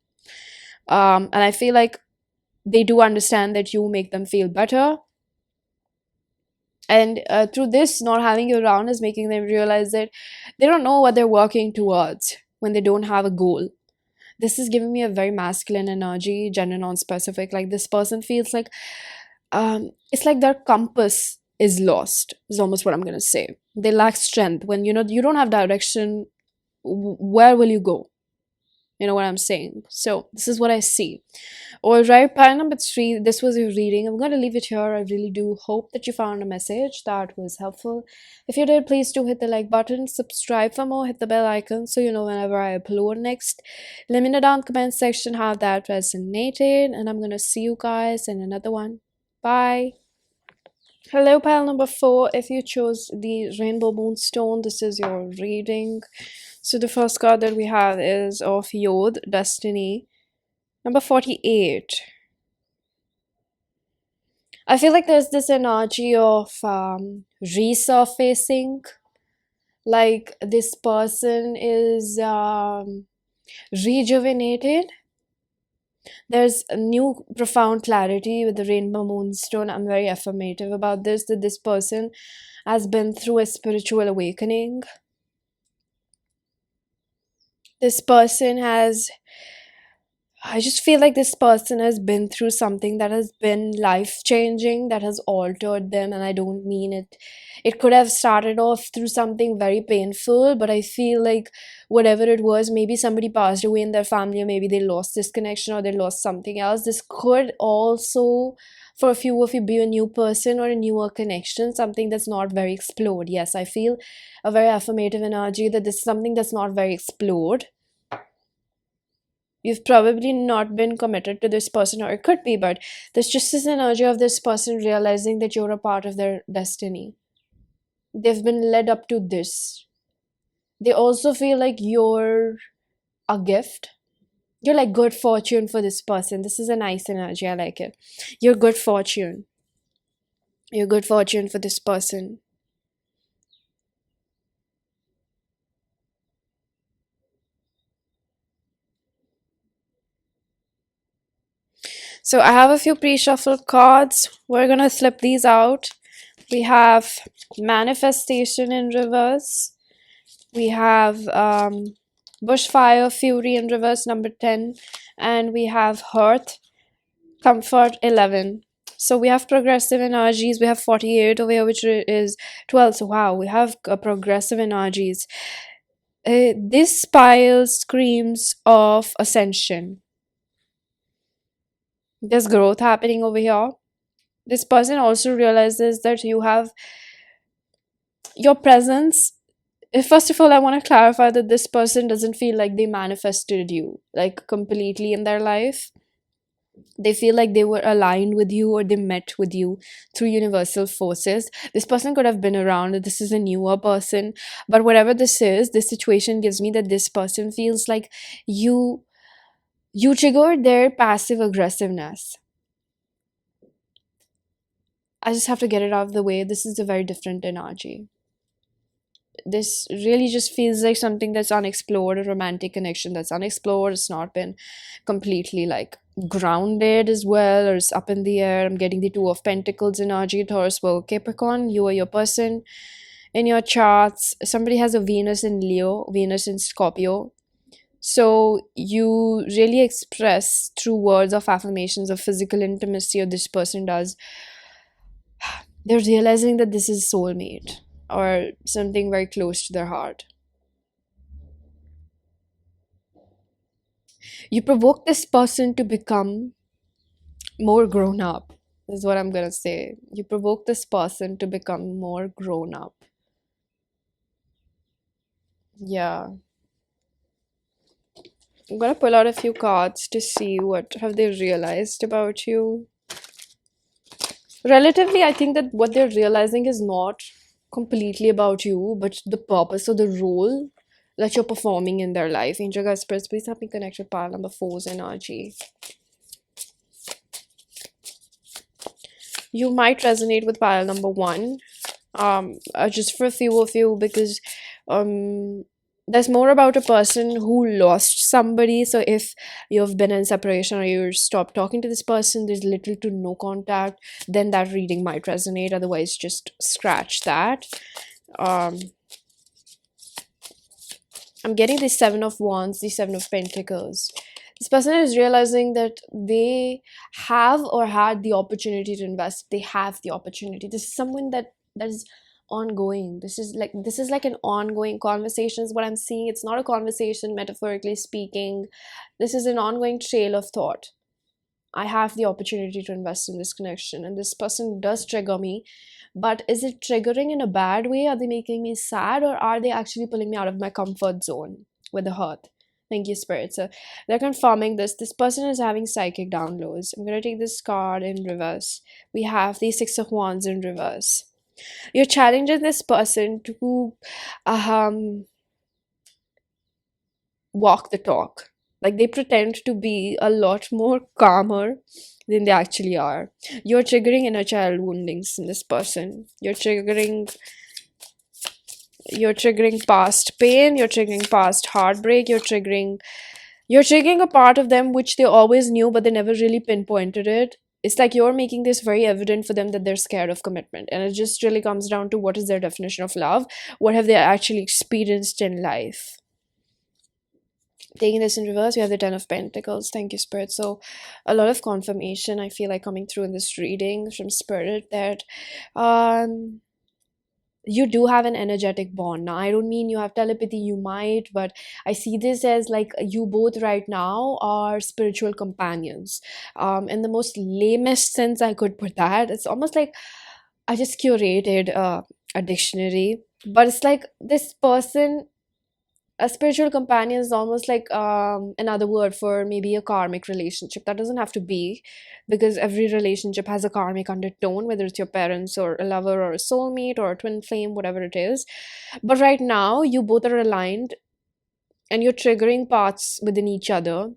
And I feel like they do understand that you make them feel better. And through this, not having you around is making them realize that they don't know what they're working towards when they don't have a goal. This is giving me a very masculine energy, gender non-specific. Like this person feels like it's like their compass is lost, is almost what I'm going to say. They lack strength. When you don't have direction, where will you go? You know what I'm saying? So this is what I see. All right, pile number 3, this was your reading. I'm going to leave it here. I really do hope that you found a message that was helpful. If you did, please do hit the like button, subscribe for more, hit the bell icon so you know whenever I upload next. Let me know down in the comment section how that resonated, and I'm going to see you guys in another one. Bye. Hello, pile number 4. If you chose the Rainbow Moonstone, this is your reading. So the first card that we have is of Yod, Destiny, number 48. I feel like there's this energy of resurfacing. Like this person is rejuvenated. There's a new profound clarity with the Rainbow Moonstone. I'm very affirmative about this, that this person has been through a spiritual awakening. This person has, I just feel like this person has been through something that has been life-changing, that has altered them, and I don't mean it. It could have started off through something very painful, but I feel like whatever it was, maybe somebody passed away in their family, or maybe they lost this connection, or they lost something else. This could also, for a few of you, be a new person or a newer connection, something that's not very explored. Yes, I feel a very affirmative energy that this is something that's not very explored. You've probably not been committed to this person, or it could be, but there's just this energy of this person realizing that you're a part of their destiny. They've been led up to this. They also feel like you're a gift. You're like good fortune for this person. This is a nice energy. I like it. You're good fortune. You're good fortune for this person. So I have a few pre-shuffled cards. We're going to flip these out. We have Manifestation in reverse. We have Bushfire Fury in reverse, number 10. And we have Hearth Comfort 11. So we have progressive energies. We have 48 over here, which is 12. So wow, we have progressive energies. This pile screams of ascension. There's growth happening over here. This person also realizes that you have your presence. First of all, I want to clarify that this person doesn't feel like they manifested you like completely in their life. They feel like they were aligned with you or they met with you through universal forces. This person could have been around. This is a newer person, but whatever this is, this situation gives me that this person feels like you you triggered their passive aggressiveness. I just have to get it out of the way. This is a very different energy. This really just feels like something that's unexplored, a romantic connection that's unexplored. It's not been completely like grounded as well, or it's up in the air. I'm getting the Two of Pentacles energy, Taurus, Virgo, Capricorn. You are your person in your charts. Somebody has a Venus in Leo, Venus in Scorpio. So you really express through words of affirmations of physical intimacy, or this person does. They're realizing that this is soulmate or something very close to their heart. You provoke this person to become more grown up, is what I'm gonna say. You provoke this person to become more grown up. Yeah. I'm gonna pull out a few cards to see what have they realized about you. Relatively, I think that what they're realizing is not completely about you, but the purpose or the role that you're performing in their life. Angel guys, spirits, please help me connect with pile number four's energy. You might resonate with pile number one. Just for a few of you, because um there's more about a person who lost somebody. So if you've been in separation or you stopped talking to this person, there's little to no contact, then that reading might resonate. Otherwise, just scratch that. um I'm getting the Seven of Wands, the Seven of Pentacles. This person is realizing that they have or had the opportunity to invest. They have the opportunity. This is someone that is ongoing. This is like an ongoing conversation is what I'm seeing. It's not a conversation metaphorically speaking. This is an ongoing trail of thought. I have the opportunity to invest in this connection, and this person does trigger me. But is it triggering in a bad way? Are they making me sad, or are they actually pulling me out of my comfort zone with the hurt? Thank you, Spirit. So they're confirming this. This person is having psychic downloads. I'm going to take this card in reverse. We have the Six of Wands in reverse. You're challenging this person to walk the talk. Like they pretend to be a lot more calmer than they actually are. You're triggering inner child woundings in this person. You're triggering past pain, you're triggering past heartbreak, you're triggering a part of them which they always knew but they never really pinpointed it. It's like you're making this very evident for them that they're scared of commitment, and it just really comes down to what is their definition of love, what have they actually experienced in life. Taking this in reverse, we have the Ten of Pentacles. Thank you, Spirit. So a lot of confirmation I feel like coming through in this reading from Spirit that um you do have an energetic bond. Now I don't mean you have telepathy, you might, but I see this as like you both right now are spiritual companions. In the most lamest sense I could put that, it's almost like I just curated a dictionary, but it's like this person, a spiritual companion is almost like another word for maybe a karmic relationship. That doesn't have to be, because every relationship has a karmic undertone, whether it's your parents or a lover or a soulmate or a twin flame, whatever it is. But right now you both are aligned and you're triggering parts within each other.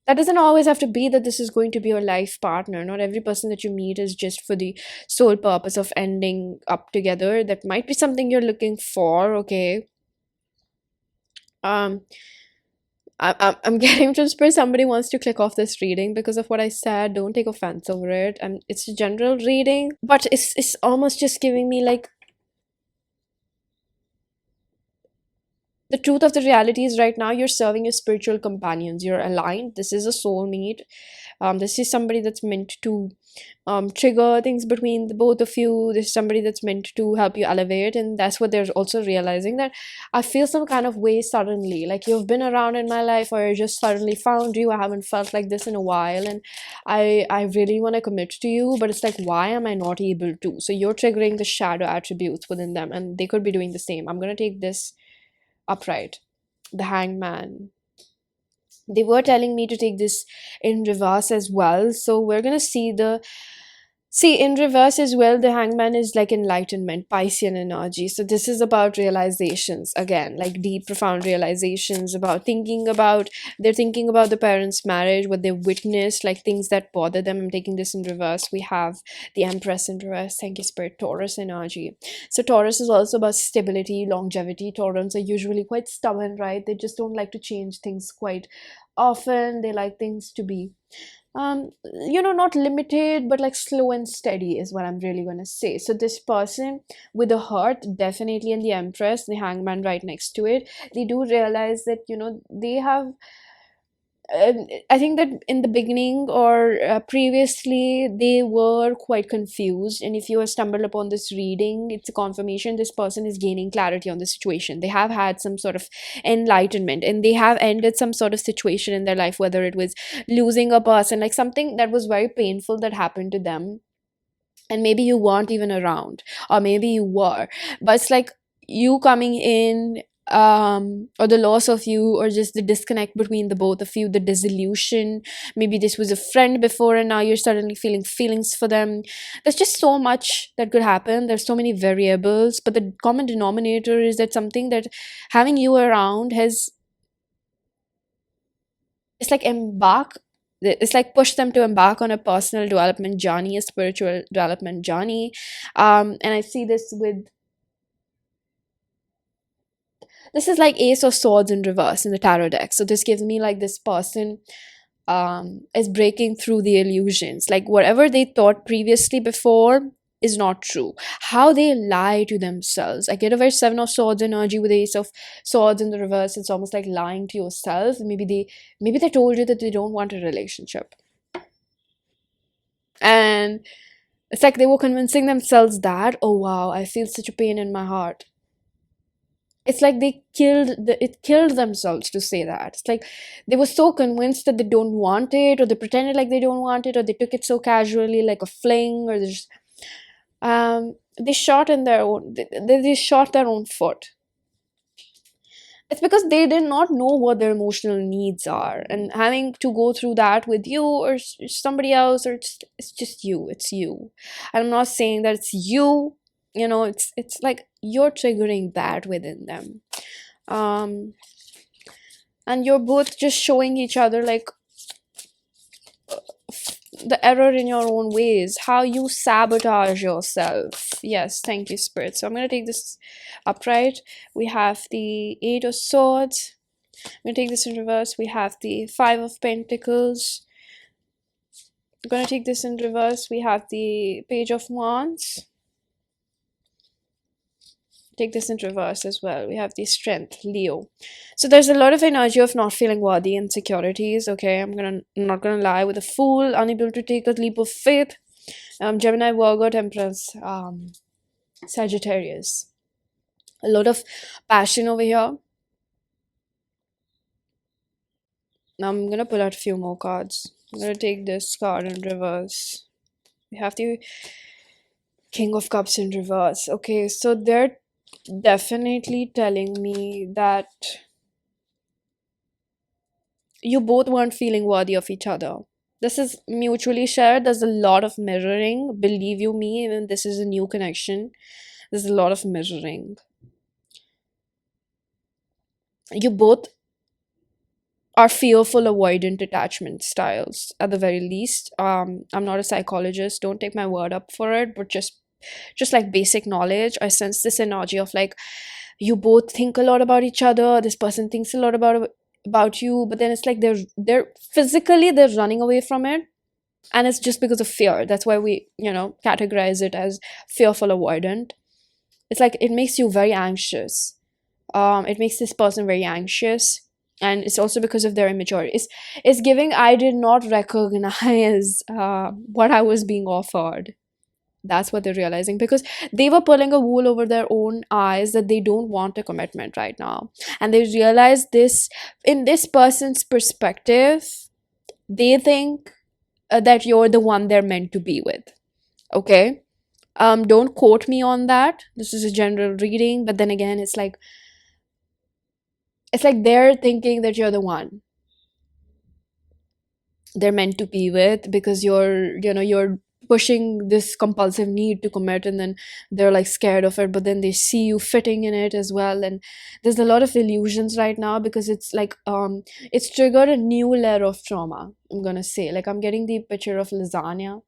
That doesn't always have to be that this is going to be your life partner. Not every person that you meet is just for the sole purpose of ending up together. That might be something you're looking for, okay? um I'm getting to where somebody wants to click off this reading because of what I said. Don't take offense over it. It's a general reading, but it's almost just giving me like the truth of the reality is right now you're serving your spiritual companions. You're aligned. This is a soulmate. This is somebody that's meant to trigger things between the both of you. This is somebody that's meant to help you elevate, and that's what they're also realizing, that I feel some kind of way suddenly, like you've been around in my life, or I just suddenly found you. I haven't felt like this in a while, and I really want to commit to you, but it's like, why am I not able to? So you're triggering the shadow attributes within them, and they could be doing the same. I'm gonna take this upright, the Hangman. They were telling me to take this in reverse as well, so we're gonna see in reverse as well. The Hangman is like enlightenment, Piscean energy. So this is about realizations again, like deep profound realizations about they're thinking about the parents' marriage, what they've witnessed, like things that bother them. I'm taking this in reverse. We have the Empress in reverse. Thank you, Spirit. Taurus energy. So Taurus is also about stability, longevity. Taurans are usually quite stubborn, right? They just don't like to change things quite often. They like things to be not limited, but like slow and steady is what I'm really gonna say. So this person with the heart, definitely, and the Empress, the Hangman right next to it, they do realize that they have I think that in the beginning or previously they were quite confused, and if you have stumbled upon this reading, it's a confirmation this person is gaining clarity on the situation. They have had some sort of enlightenment, and they have ended some sort of situation in their life, whether it was losing a person, like something that was very painful that happened to them, and maybe you weren't even around, or maybe you were, but it's like you coming in, or the loss of you, or just the disconnect between the both of you, the dissolution. Maybe this was a friend before, and now you're suddenly feeling feelings for them. There's just so much that could happen. There's so many variables, but the common denominator is that something that having you around has, it's like it's like push them to embark on a personal development journey, a spiritual development journey. And I see this with, this is like Ace of Swords in reverse in the tarot deck. So this gives me like this person is breaking through the illusions, like whatever they thought previously before is not true. How they lie to themselves. I get a very Seven of Swords energy with Ace of Swords in the reverse. It's almost like lying to yourself. Maybe they told you that they don't want a relationship, and it's like they were convincing themselves that, oh wow, I feel such a pain in my heart. It's like it killed themselves to say that. It's like they were so convinced that they don't want it, or they pretended like they don't want it, or they took it so casually, like a fling, or they shot in their own they shot their own foot. It's because they did not know what their emotional needs are, and having to go through that with you, or somebody else, or it's just you, it's you. And I'm not saying that it's you, it's like you're triggering that within them. um and you're both just showing each other like the error in your own ways, how you sabotage yourself. Yes, thank you, Spirit. So I'm going to take this upright. We have the Eight of Swords. I'm going to take this in reverse. We have the Five of Pentacles. I'm going to take this in reverse. We have the Page of Wands. Take this in reverse as well. We have the Strength, Leo. So there's a lot of energy of not feeling worthy, insecurities. Okay, I'm not gonna lie, with a Fool, unable to take a leap of faith. Gemini, Virgo, Temperance, Sagittarius. A lot of passion over here. Now I'm gonna pull out a few more cards. I'm gonna take this card in reverse. We have the King of Cups in reverse. Okay, so they're definitely telling me that you both weren't feeling worthy of each other. This is mutually shared. There's a lot of mirroring. Believe you me, even this is a new connection. There's a lot of mirroring. You both are fearful, avoidant attachment styles, at the very least. I'm not a psychologist. Don't take my word up for it, but just like basic knowledge, I sense this energy of like you both think a lot about each other. This person thinks a lot about you, but then it's like they're physically they're running away from it, and it's just because of fear. That's why we categorize it as fearful avoidant. It's like it makes you very anxious. It makes this person very anxious. and it's also because of their immaturity. It's giving I did not recognize what I was being offered. That's what they're realizing, because they were pulling a wool over their own eyes that they don't want a commitment right now, and they realize this in this person's perspective. They think that you're the one they're meant to be with. Okay, don't quote me on that. This is a general reading, but then again, it's like they're thinking that you're the one they're meant to be with, because you're pushing this compulsive need to commit, and then they're like scared of it, but then they see you fitting in it as well. And there's a lot of illusions right now, because it's like it's triggered a new layer of trauma, I'm gonna say. Like, I'm getting the picture of lasagna,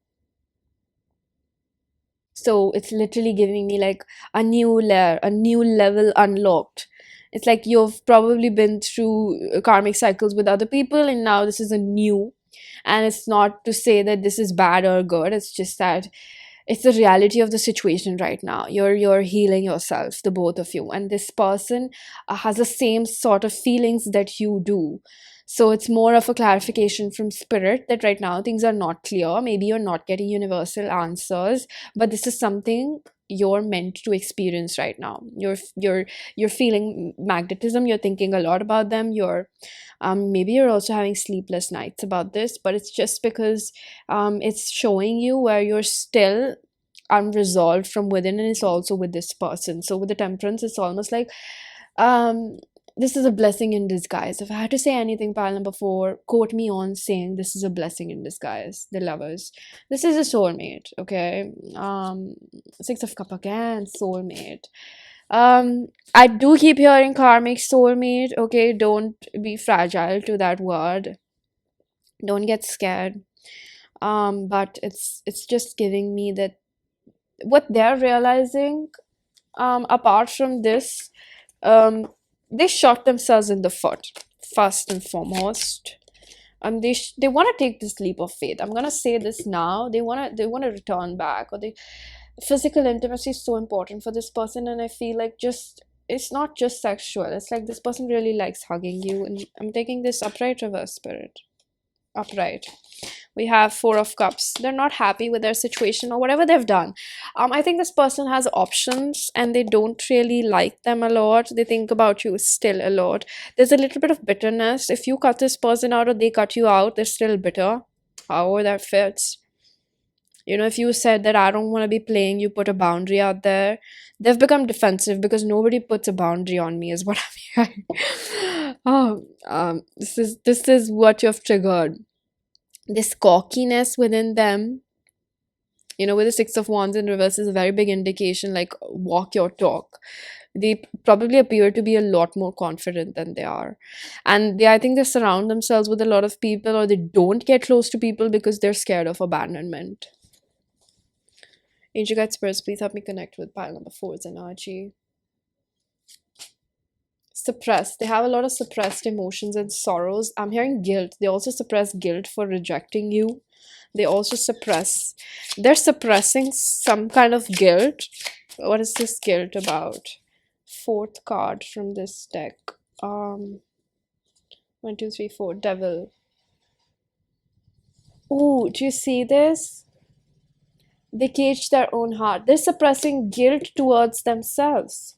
so it's literally giving me like a new layer, a new level unlocked. It's like you've probably been through karmic cycles with other people, and now this is a new. And it's not to say that this is bad or good, it's just that it's the reality of the situation right now. You're healing yourself, the both of you, and this person has the same sort of feelings that you do. So it's more of a clarification from spirit that right now things are not clear. Maybe you're not getting universal answers, but this is something you're meant to experience right now. You're feeling magnetism, you're thinking a lot about them, you're maybe you're also having sleepless nights about this, but it's just because it's showing you where you're still unresolved from within, and it's also with this person. So with the temperance, it's almost like um this is a blessing in disguise. If I had to say anything, pile number 4, quote me on saying this is a blessing in disguise. The lovers, this is a soulmate. Okay, 6 of cup again, soulmate. I do keep hearing karmic soulmate. Okay, don't be fragile to that word, don't get scared. But it's just giving me that what they're realizing, apart from this, um they shot themselves in the foot, first and foremost. They want to take this leap of faith. I'm gonna say this now. They want to return back, or they physical intimacy is so important for this person, and I feel like just it's not just sexual. It's like this person really likes hugging you, and I'm taking this upright reverse spirit. Upright, we have 4 of cups. They're not happy with their situation or whatever they've done. I think this person has options, and they don't really like them a lot. They think about you still a lot. There's a little bit of bitterness. If you cut this person out or they cut you out, they're still bitter. However that fits. If you said that I don't want to be playing, you put a boundary out there, they've become defensive because nobody puts a boundary on me, is what I'm hearing. Oh, this is what you've triggered. This cockiness within them, with the 6 of wands in reverse, is a very big indication, like, walk your talk. They probably appear to be a lot more confident than they are, and I think they surround themselves with a lot of people, or they don't get close to people because they're scared of abandonment. Angel Guide Spirits, please help me connect with pile number 4's energy. Suppressed. They have a lot of suppressed emotions and sorrows. I'm hearing guilt. They also suppress guilt for rejecting you. They also they're suppressing some kind of guilt. What is this guilt about? 4th card from this deck. 1, 2, 3, 4. Devil. Oh, do you see this? They cage their own heart. They're suppressing guilt towards themselves.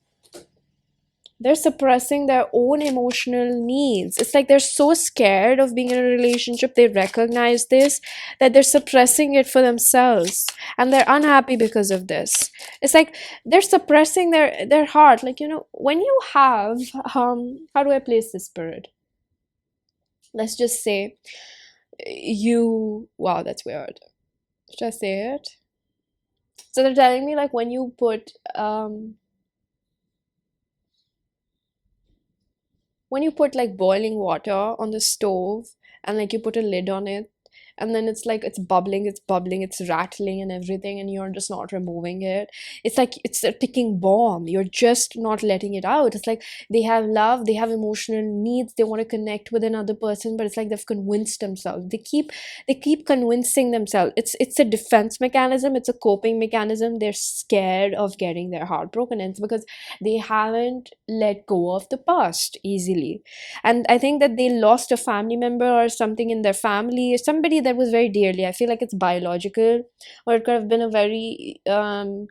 They're suppressing their own emotional needs. It's like they're so scared of being in a relationship. They recognize this, that they're suppressing it for themselves. And they're unhappy because of this. It's like they're suppressing their heart. Like, when you have, how do I place this spirit? Let's just say wow, that's weird. Should I say it? So they're telling me, like, when you put like boiling water on the stove, and like you put a lid on it, and then it's like it's bubbling, it's rattling and everything, and you're just not removing it. It's like it's a ticking bomb. You're just not letting it out. It's like they have love, they have emotional needs, they want to connect with another person, but it's like they've convinced themselves. They keep convincing themselves. It's a defense mechanism, it's a coping mechanism. They're scared of getting their heart broken, and it's because they haven't let go of the past easily. And I think that they lost a family member or something in their family, or somebody that was very dearly. I feel like it's biological, or it could have been a very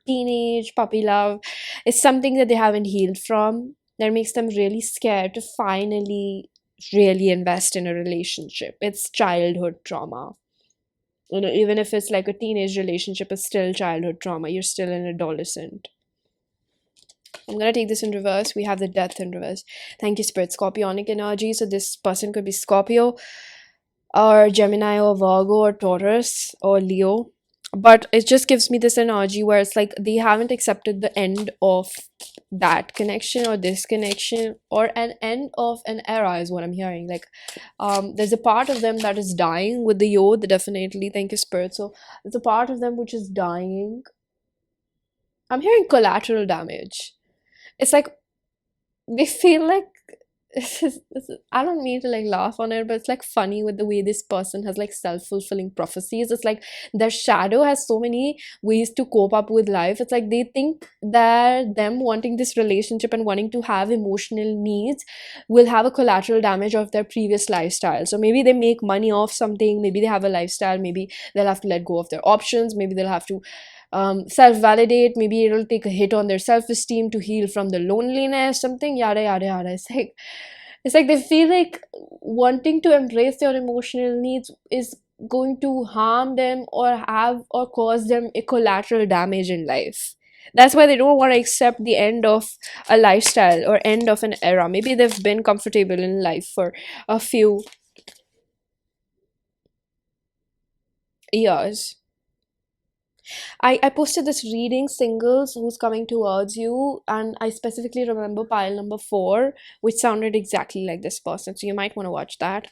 teenage puppy love. It's something that they haven't healed from, that makes them really scared to finally really invest in a relationship. It's childhood trauma. Even if it's like a teenage relationship, it's still childhood trauma. You're still an adolescent. I'm gonna take this in reverse. We have the death in reverse. Thank you, Spirit. Scorpionic energy. So this person could be Scorpio or Gemini or Virgo or Taurus or Leo. But it just gives me this energy where it's like they haven't accepted the end of that connection or this connection, or an end of an era is what I'm hearing. Like there's a part of them that is dying with the Yod, definitely. Thank you, Spirit. So there's a part of them which is dying. I'm hearing collateral damage. It's like they feel like I don't mean to like laugh on it, but it's like funny with the way this person has like self-fulfilling prophecies. It's like their shadow has so many ways to cope up with life. It's like they think that them wanting this relationship and wanting to have emotional needs will have a collateral damage of their previous lifestyle. So maybe they make money off something, maybe they have a lifestyle, maybe they'll have to let go of their options, maybe they'll have to self-validate, maybe it'll take a hit on their self-esteem to heal from the loneliness, something, yada yada yada. It's like they feel like wanting to embrace their emotional needs is going to harm them or have or cause them a collateral damage in life. That's why they don't want to accept the end of a lifestyle or end of an era. Maybe they've been comfortable in life for a few years. I posted this reading singles who's coming towards you, and I specifically remember pile number 4, which sounded exactly like this person. So you might want to watch that.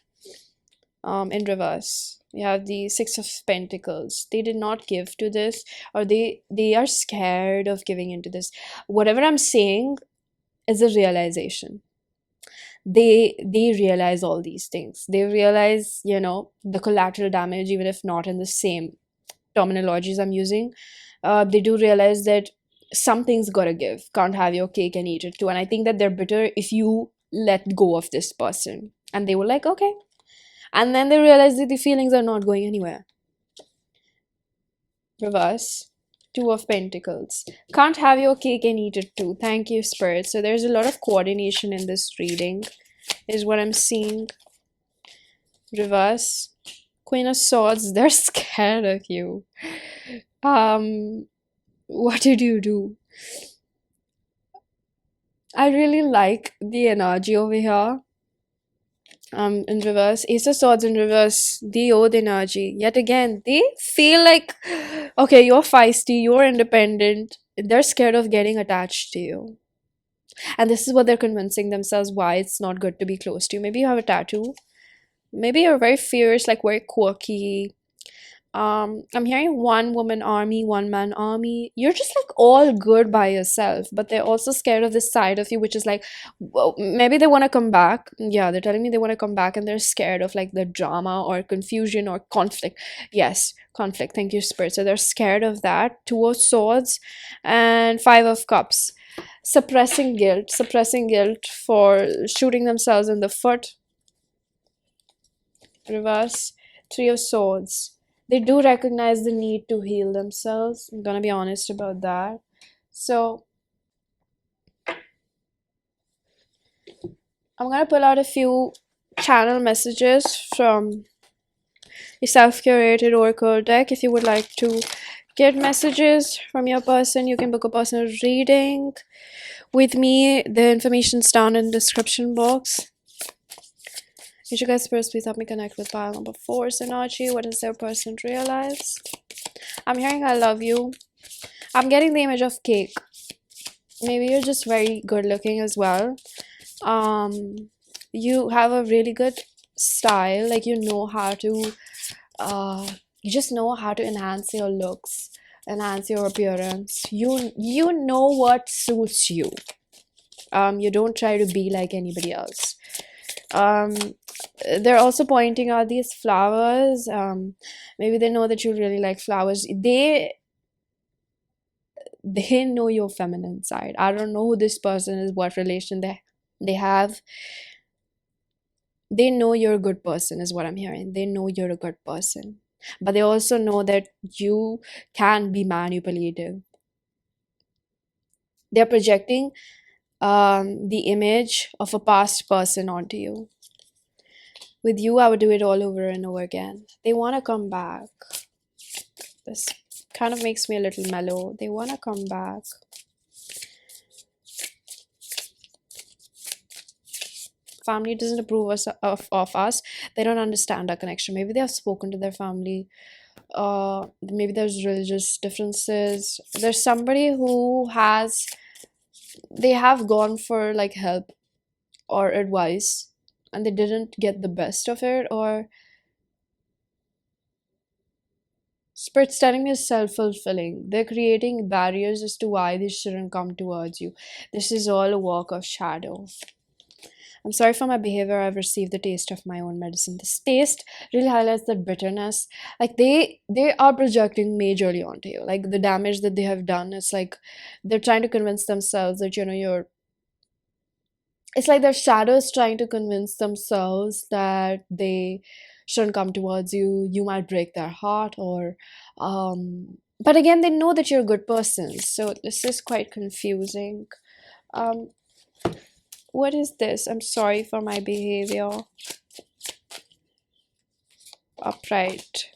In reverse, we have the Six of Pentacles. They did not give to this, or they are scared of giving into this. Whatever I'm saying is a realization. They realize all these things. They realize, the collateral damage, even if not in the same terminologies I'm using. They do realize that something's gotta give. Can't have your cake and eat it too. And I think that they're bitter if you let go of this person. And they were like, okay. And then they realize that the feelings are not going anywhere. Reverse. Two of Pentacles. Can't have your cake and eat it too. Thank you, Spirit. So there's a lot of coordination in this reading, is what I'm seeing. Reverse. Queen of Swords. They're scared of you. What did you do? I really like the energy over here. In reverse, Ace of Swords in reverse, the oath energy. Yet again, they feel like, okay, you're feisty, you're independent. They're scared of getting attached to you. And this is what they're convincing themselves why it's not good to be close to you. Maybe you have a tattoo. Maybe you're very fierce, like very quirky. I'm hearing one woman army, one man army. You're just like all good by yourself, but they're also scared of this side of you, which is like, well, maybe they want to come back. Yeah, they're telling me they want to come back, and they're scared of like the drama or confusion or conflict. Yes, conflict. Thank you, Spirit. So they're scared of that. Two of Swords and Five of Cups. Suppressing guilt for shooting themselves in the foot. Reverse. Three of Swords. They do recognize the need to heal themselves. I'm gonna be honest about that. So I'm gonna pull out a few channel messages from the self-curated oracle deck. If you would like to get messages from your person, you can book a personal reading with me. The information's down in the description box. You guys first, please help me connect with pile number 4, Synergy. What has their person realized? I'm hearing I love you. I'm getting the image of cake. Maybe you're just very good looking as well. You have a really good style, like you know how to you just know how to enhance your looks, enhance your appearance. You know what suits you. You don't try to be like anybody else. um they're also pointing out these flowers. Maybe they know that you really like flowers. They know your feminine side. I don't know who this person is, what relation they have. They know you're a good person is what I'm hearing. They know you're a good person, but they also know that you can be manipulative. They're projecting the image of a past person onto you. With you, I would do it all over and over again. They want to come back. This kind of makes me a little mellow. They want to come back. Family doesn't approve of us. They don't understand our connection. Maybe they have spoken to their family. Maybe there's religious differences. There's somebody who has, they have gone for like help or advice and they didn't get the best of it, or Spirit's telling me is self-fulfilling. They're creating barriers as to why they shouldn't come towards you. This is all a work of shadow. I'm sorry for my behavior. I've received the taste of my own medicine. This taste really highlights that bitterness. Like they are projecting majorly onto you. Like the damage that they have done. It's like they're trying to convince themselves that you're. It's like their shadow is trying to convince themselves that they shouldn't come towards you. You might break their heart, or but again, they know that you're a good person. So this is quite confusing. Um, what is this? I'm sorry for my behavior. Upright.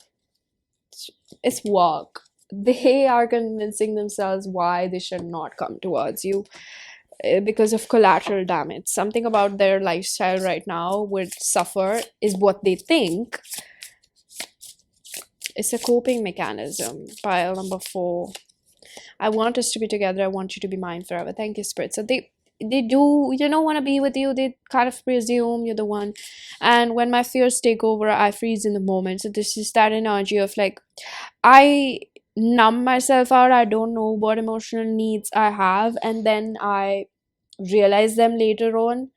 It's work. They are convincing themselves why they should not come towards you because of collateral damage. Something about their lifestyle right now would suffer, is what they think. It's a coping mechanism. Pile number 4. I want us to be together. I want you to be mine forever. Thank you, Spirit. So they do, want to be with you. They kind of presume you're the one. And when my fears take over, I freeze in the moment. So this is that energy of like, I numb myself out. I don't know what emotional needs I have, and then I realize them later on,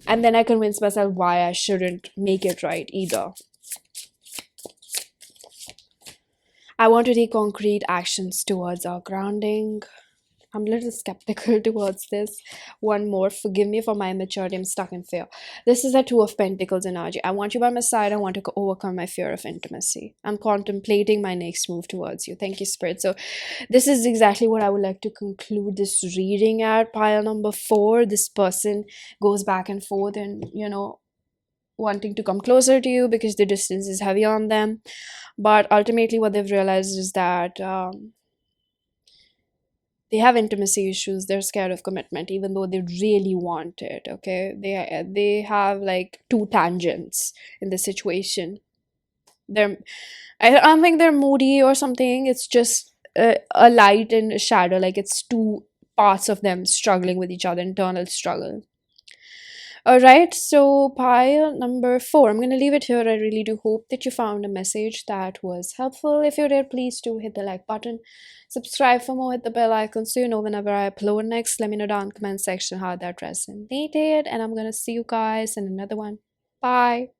and then I convince myself why I shouldn't make it right either. I want to take concrete actions towards our grounding. I'm a little skeptical towards this. One more. Forgive me for my immaturity. I'm stuck in fear. This is a 2 of Pentacles energy. I want you by my side. I want to overcome my fear of intimacy. I'm contemplating my next move towards you. Thank you, Spirit. So this is exactly what I would like to conclude this reading at. Pile number 4. This person goes back and forth and, wanting to come closer to you because the distance is heavy on them. But ultimately what they've realized is that they have intimacy issues. They're scared of commitment, even though they really want it. Okay, they have like 2 tangents in the situation. I don't think they're moody or something. It's just a light and a shadow. Like it's 2 parts of them struggling with each other, internal struggle. Alright, so pile number 4. I'm going to leave it here. I really do hope that you found a message that was helpful. If you did, please do hit the like button. Subscribe for more, hit the bell icon so you know whenever I upload next. Let me know down in the comment section how that resonated. And I'm going to see you guys in another one. Bye.